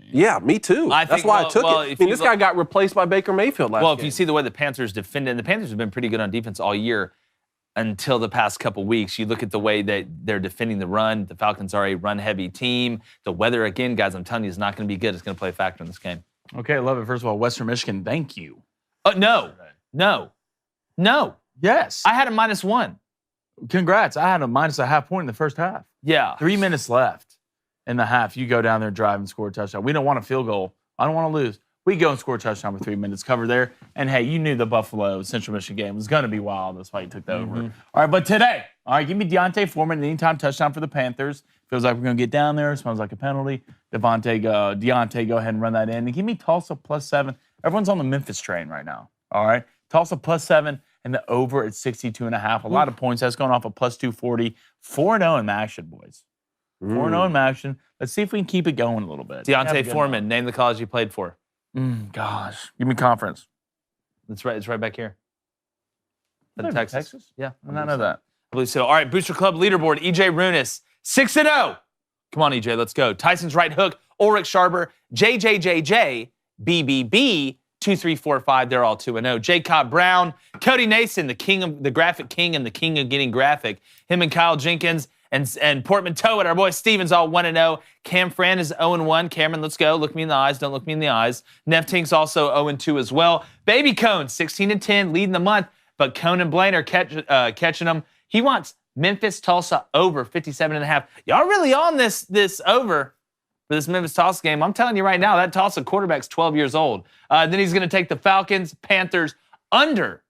Yeah, me too. That's why I took it. I mean, this guy got replaced by Baker Mayfield last game. Well, if you see the way the Panthers defended, and the Panthers have been pretty good on defense all year until the past couple weeks. You look at the way that they're defending the run. The Falcons are a run-heavy team. The weather, again, guys, I'm telling you, is not going to be good. It's going to play a factor in this game. Okay, I love it. First of all, Western Michigan, thank you. No. Yes. I had a -1. Congrats. I had a -0.5 point in the first half. Yeah. 3 minutes left in the half. You go down there, drive, and score a touchdown. We don't want a field goal. I don't want to lose. We go and score a touchdown with 3 minutes cover there. And, hey, you knew the Buffalo Central Michigan game was going to be wild. That's why you took that over. All right, but today, all right, give me Deontay Foreman, anytime touchdown for the Panthers. Feels like we're going to get down there. Smells like a penalty. Deontay, go ahead and run that in. And give me Tulsa +7. Everyone's on the Memphis train right now, all right? Tulsa +7 and the over at 62.5. A lot of points. That's going off a +240. 4-0 in action, boys. 4-0 in action. Let's see if we can keep it going a little bit. Deontay Foreman, name the college he played for. Gosh. Give me conference. It's right back here. Texas? Yeah. I did not know that. I believe so. All right, Booster Club leaderboard, EJ Runis, 6-0. Come on, EJ, let's go. Tyson's right hook, Ulrich Sharber, JJJJ, BBB, 2345. They're all 2-0. Jacob Brown, Cody Nason, the graphic king and the king of getting graphic. Him and Kyle Jenkins and Portmanteau and our boy Steven's all 1-0. Cam Fran is 0-1. Cameron, let's go. Look me in the eyes. Don't look me in the eyes. Neftink's also 0-2 as well. Baby Cone, 16-10, leading the month. but Conan Blaine are catching them. He wants Memphis Tulsa over 57.5. Y'all really on this over for this Memphis Tulsa game? I'm telling you right now, that Tulsa quarterback's 12 years old. Then he's going to take the Falcons, Panthers under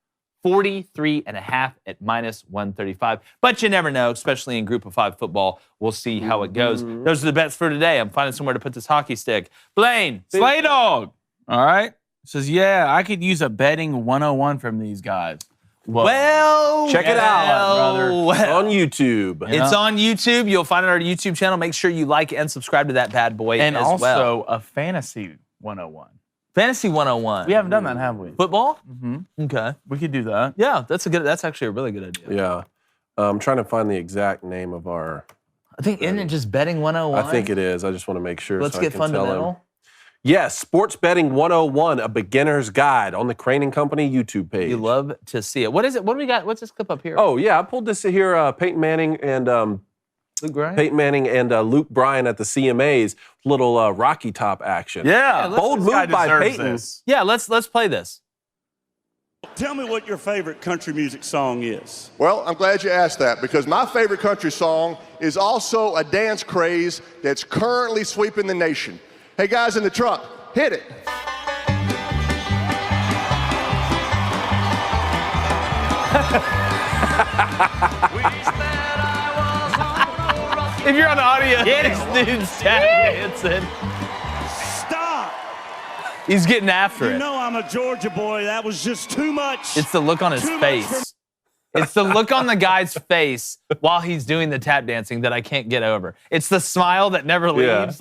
43.5 at -135. But you never know, especially in Group of 5 football. We'll see how it goes. Those are the bets for today. I'm finding somewhere to put this hockey stick. Blaine. Slay Dog. All right. Says, yeah, I could use a betting 101 from these guys. Well, check it out, brother. On YouTube. It's on YouTube. You'll find it on our YouTube channel. Make sure you like and subscribe to that bad boy And as also well. a fantasy 101. Fantasy 101. We haven't done that, have we? Football? Mm-hmm. Okay. We could do that. Yeah, that's actually a really good idea. Yeah. I'm trying to find the exact name of our... I think, isn't it just betting 101? I think it is. I just want to make sure. Let's so get I can tell him. fundamental. Yes, Sports Betting 101, a beginner's guide on the Crane and Company YouTube page. You love to see it. What is it? What do we got? What's this clip up here? Oh, yeah, I pulled this here, Peyton Manning and Luke Bryan at the CMAs, little Rocky Top action. Yeah. Bold move by Peyton. This. Yeah, let's play this. Tell me what your favorite country music song is. Well, I'm glad you asked that because my favorite country song is also a dance craze that's currently sweeping the nation. Hey, guys in the truck, hit it. If you're on the audio, this dude's tap dancing. Stop. He's getting after You it. know I'm a Georgia boy. That was just too much. It's the look on his Too much face. It's the look on the guy's face while he's doing the tap dancing that I can't get over. It's the smile that never leaves.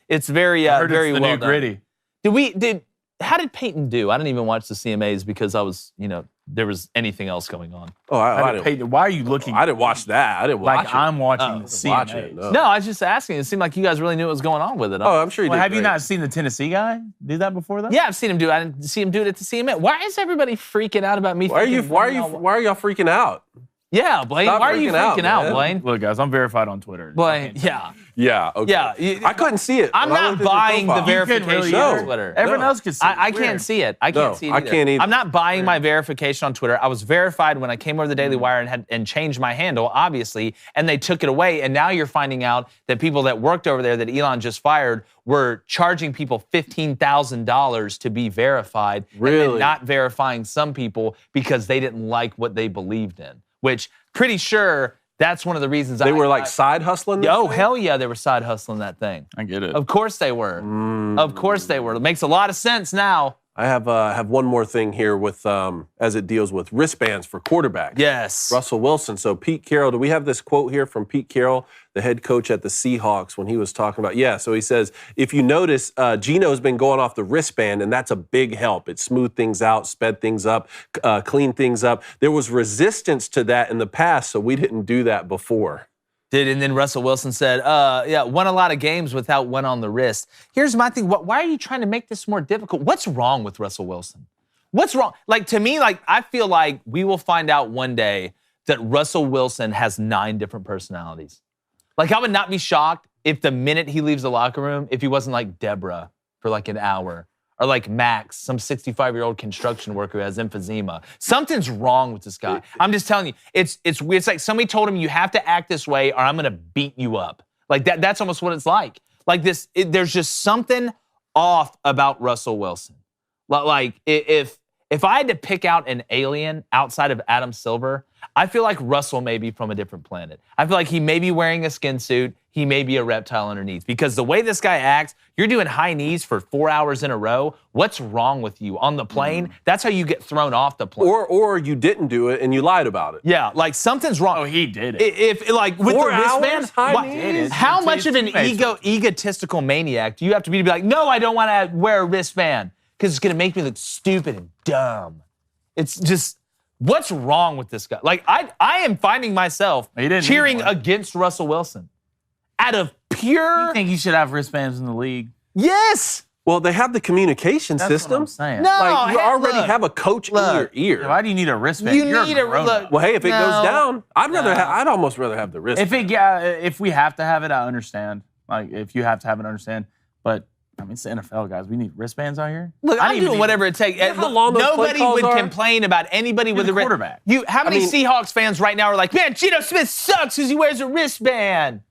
It's very very it's the well new done. gritty. How did Peyton do? I didn't even watch the CMAs because I was, there was anything else going on. Oh, I didn't, Peyton, why are you looking? I didn't watch that. I didn't watch like it. I'm watching the Watch CMAs. it. No, I was just asking. It seemed like you guys really knew what was going on with it. Oh, I'm sure you Well, did. have you great. not seen the Tennessee guy do that before that? Yeah, I've seen him do it. I didn't see him do it at the CMA. Why is everybody freaking out about me? Why are y'all freaking out? Yeah, Blaine. Stop Why are you freaking freaking out, out, man. Blaine? Look, guys, I'm verified on Twitter. Blaine, yeah. Yeah. Okay. Yeah. I couldn't see it. I'm when I not looked at your buying the profile. verification really on either. Twitter. Everyone No. else can see it. I It's can't weird. see it. I can't see it. I can't either. I'm not buying my verification on Twitter. I was verified when I came over the Daily Wire and changed my handle, obviously, and they took it away. And now you're finding out that people that worked over there that Elon just fired were charging people $15,000 to be verified. And Really? then not verifying some people because they didn't like what they believed in, which pretty sure that's one of the reasons They were like side hustling? Oh, hell yeah, they were side hustling that thing. I get it. Of course they were. Of course they were. It makes a lot of sense now. I have one more thing here with as it deals with wristbands for quarterbacks. Yes. Russell Wilson. So Pete Carroll, do we have this quote here from Pete Carroll, the head coach at the Seahawks, when he was talking about, so he says, if you notice, Geno's been going off the wristband, and that's a big help. It smoothed things out, sped things up, cleaned things up. There was resistance to that in the past, so we didn't do that before. And then Russell Wilson said, won a lot of games without one on the wrist. Here's my thing. Why are you trying to make this more difficult? What's wrong with Russell Wilson? What's wrong? To me, I feel like we will find out one day that Russell Wilson has 9 different personalities. I would not be shocked if the minute he leaves the locker room, if he wasn't like Deborah for an hour, or like Max, some 65-year-old construction worker who has emphysema. Something's wrong with this guy. I'm just telling you, it's like somebody told him you have to act this way or I'm gonna beat you up. That's almost what it's like. There's just something off about Russell Wilson. If I had to pick out an alien outside of Adam Silver, I feel like Russell may be from a different planet. I feel like he may be wearing a skin suit. He may be a reptile underneath. Because the way this guy acts, you're doing high knees for 4 hours in a row. What's wrong with you? On the plane, that's how you get thrown off the plane. Or you didn't do it and you lied about it. Yeah, something's wrong. Oh, he did it. If with 4 the wristband, hours, high knees? how To much his of an teammates. egotistical maniac do you have to be like, no, I don't want to wear a wristband because it's going to make me look stupid and dumb. It's just, what's wrong with this guy? I am finding myself cheering against Russell Wilson out of pure. You think you should have wristbands in the league? Yes. Well, they have the communication That's system. what I'm saying. No, You already look, have a coach in your ear. Why do you need a wristband? You You're need a grown look. up. Well, hey, if it goes down, No. I'd almost rather have the wristband. If we have to have it, I understand. If you have to have it, I understand. But I mean, it's the NFL, guys. We need wristbands out here. Look, I'm doing whatever it takes. how long those play Nobody calls would are? complain about anybody with a quarterback. How many Seahawks fans right now are like, man, Geno Smith sucks because he wears a wristband?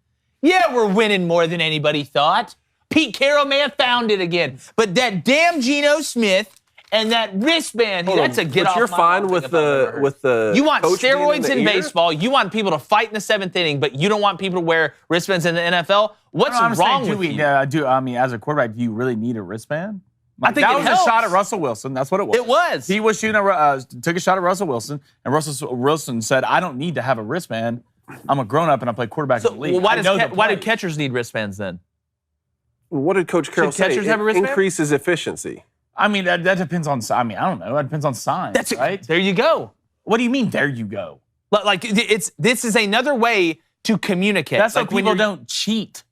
Yeah, we're winning more than anybody thought. Pete Carroll may have found it again. But that damn Geno Smith and that wristband, that's a get off But you're my fine lawn with thing if I've ever the heard. with the You want coach being steroids the in ear? baseball. You want people to fight in the 7th inning, but you don't want people to wear wristbands in the NFL? What's I'm wrong saying, with you? I mean, as a quarterback, do you really need a wristband? I think that it was helps. a shot at Russell Wilson. That's what it was. It was. He was shooting took a shot at Russell Wilson, and Russell Wilson said, "I don't need to have a wristband. I'm a grown-up and I play quarterback in the league." Well, why do why catchers need wristbands then? What did Coach Carroll say? catchers have a It wristband? increases efficiency. I mean, that depends on. I mean, I don't know. That depends on signs, right? There you go. What do you mean? There you go. Like this is another way to communicate. That's like so people don't cheat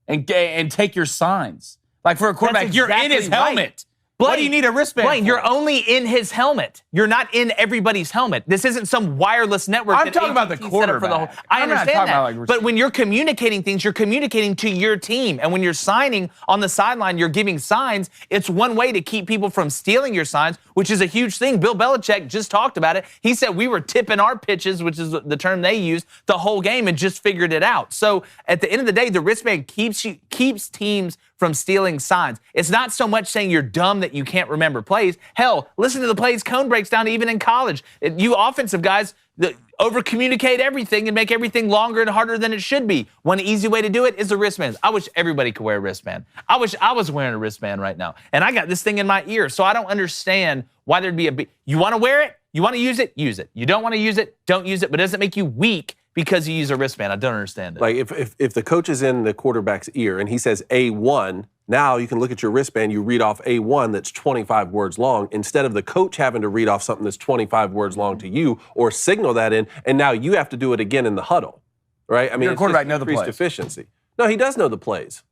and take your signs. Like for a quarterback, you're in his exactly right. helmet. What do you need a wristband Blaine, for? you're only in his helmet. You're not in everybody's helmet. This isn't some wireless network. I'm that talking about the AT&T set up for the whole. quarterback. I I'm not understand talking that. about, like, but when you're communicating things, you're communicating to your team. And when you're signing on the sideline, you're giving signs. It's one way to keep people from stealing your signs, which is a huge thing. Bill Belichick just talked about it. He said we were tipping our pitches, which is the term they used, the whole game and just figured it out. So at the end of the day, the wristband keeps teams from stealing signs. It's not so much saying you're dumb that you can't remember plays. Hell, listen to the plays Cone breaks down even in college. You offensive guys that over-communicate everything and make everything longer and harder than it should be. One easy way to do it is the wristbands. I wish everybody could wear a wristband. I wish I was wearing a wristband right now. And I got this thing in my ear, so I don't understand why there'd be you want to wear it? You want to use it? Use it. You don't want to use it? Don't use it. But it doesn't make you weak because you use a wristband. I don't understand it. Like if the coach is in the quarterback's ear and he says A1, now you can look at your wristband, you read off A1 that's 25 words long, instead of the coach having to read off something that's 25 words long to you or signal that in, and now you have to do it again in the huddle, right? I mean, Your it's quarterback just know the increased plays. efficiency. No, he does know the plays.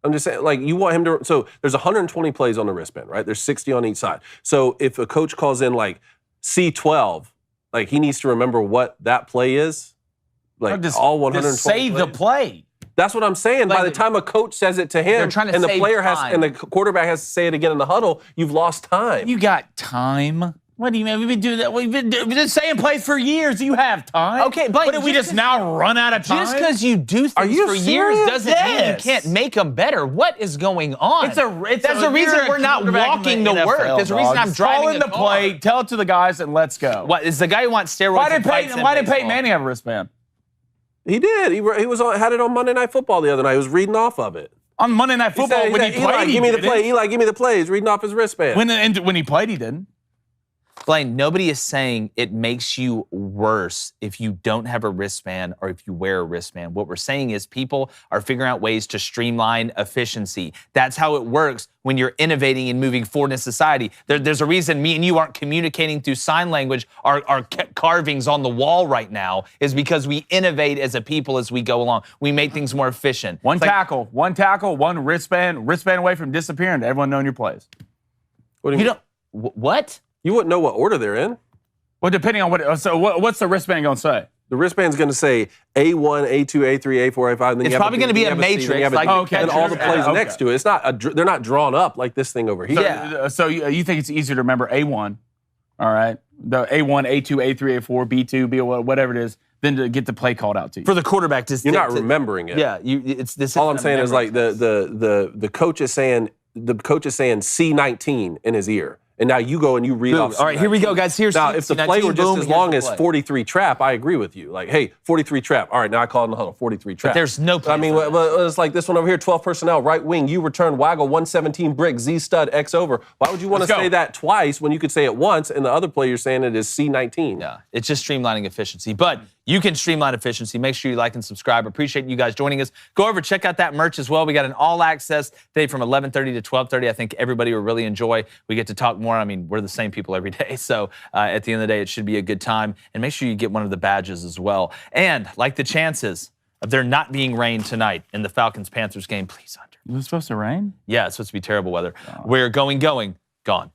I'm just saying, like, you want him to, so there's 120 plays on the wristband, right? There's 60 on each side. So if a coach calls in like C12, like he needs to remember what that play is, like all 120 Just say the play. That's what I'm saying. By the time a coach says it to him, They're trying to and the save player time. and the quarterback has to say it again in the huddle, you've lost time. You got time. What do you mean? We've been doing that. We've been saying plays for years. You have time. Okay, Blake, But did we just now run out of time? Just because you do things you for years serious? doesn't mean you Yes. can't make them better. What is going on? It's That's the reason we're not walking to work. There's a reason I'm driving Call in a the car. play. Tell it to the guys and let's go. What is the guy who wants steroids? Why and did fights in Peyton baseball? Manning have a wristband? He did. He had it on Monday Night Football the other night. He was reading off of it. On Monday Night Football, when he played, Eli, he give me the didn't. play. Eli, give me the play. He's reading off his wristband. When he played, he didn't. Blaine, nobody is saying it makes you worse if you don't have a wristband or if you wear a wristband. What we're saying is people are figuring out ways to streamline efficiency. That's how it works when you're innovating and moving forward in society. There's a reason me and you aren't communicating through sign language, our carvings on the wall right now, is because we innovate as a people as we go along. We make things more efficient. One It's like, tackle, one wristband away from disappearing to everyone knowing your plays. What do you mean? don't, what? You wouldn't know what order they're in. Well, depending on what's the wristband going to say? The wristband's going to say A1, A2, A3, A4, A5. And then It's you have probably gonna be then a you have C, then you have matrix, like D, the and all the catchers. plays Okay. next to it. It's not. They're not drawn up like this thing over here. Yeah. So you think it's easier to remember A1, all right? The A1, A2, A3, A4, B2, B1, whatever it is, than to get the play called out to you. For the quarterback to You're not remembering it. Yeah, it's this. All I'm isn't a saying is memory. like the coach is saying C19 in his ear. And now you go and you read Boom. off. All right, here we go, guys. Here's now, if the play were just boom, as here's long the as play. 43 trap, I agree with you. Like, hey, 43 trap. All right, now I call in the huddle, 43 trap. there's no I mean, place for well, it's like this one over here, 12 personnel, right wing, you return, waggle, 117 brick, Z stud, X over. Why would you want to Let's go. say that twice when you could say it once and the other play you're saying it is C19? Yeah, it's just streamlining efficiency. But you can streamline efficiency. Make sure you like and subscribe. Appreciate you guys joining us. Go over, check out that merch as well. We got an all access day from 11:30 to 12:30. I think everybody will really enjoy. We get to talk more. I mean, we're the same people every day. So at the end of the day, it should be a good time. And make sure you get one of the badges as well. And like the chances of there not being rain tonight in the Falcons-Panthers game, please under. Is it supposed to rain? Yeah, it's supposed to be terrible weather. We're going, gone.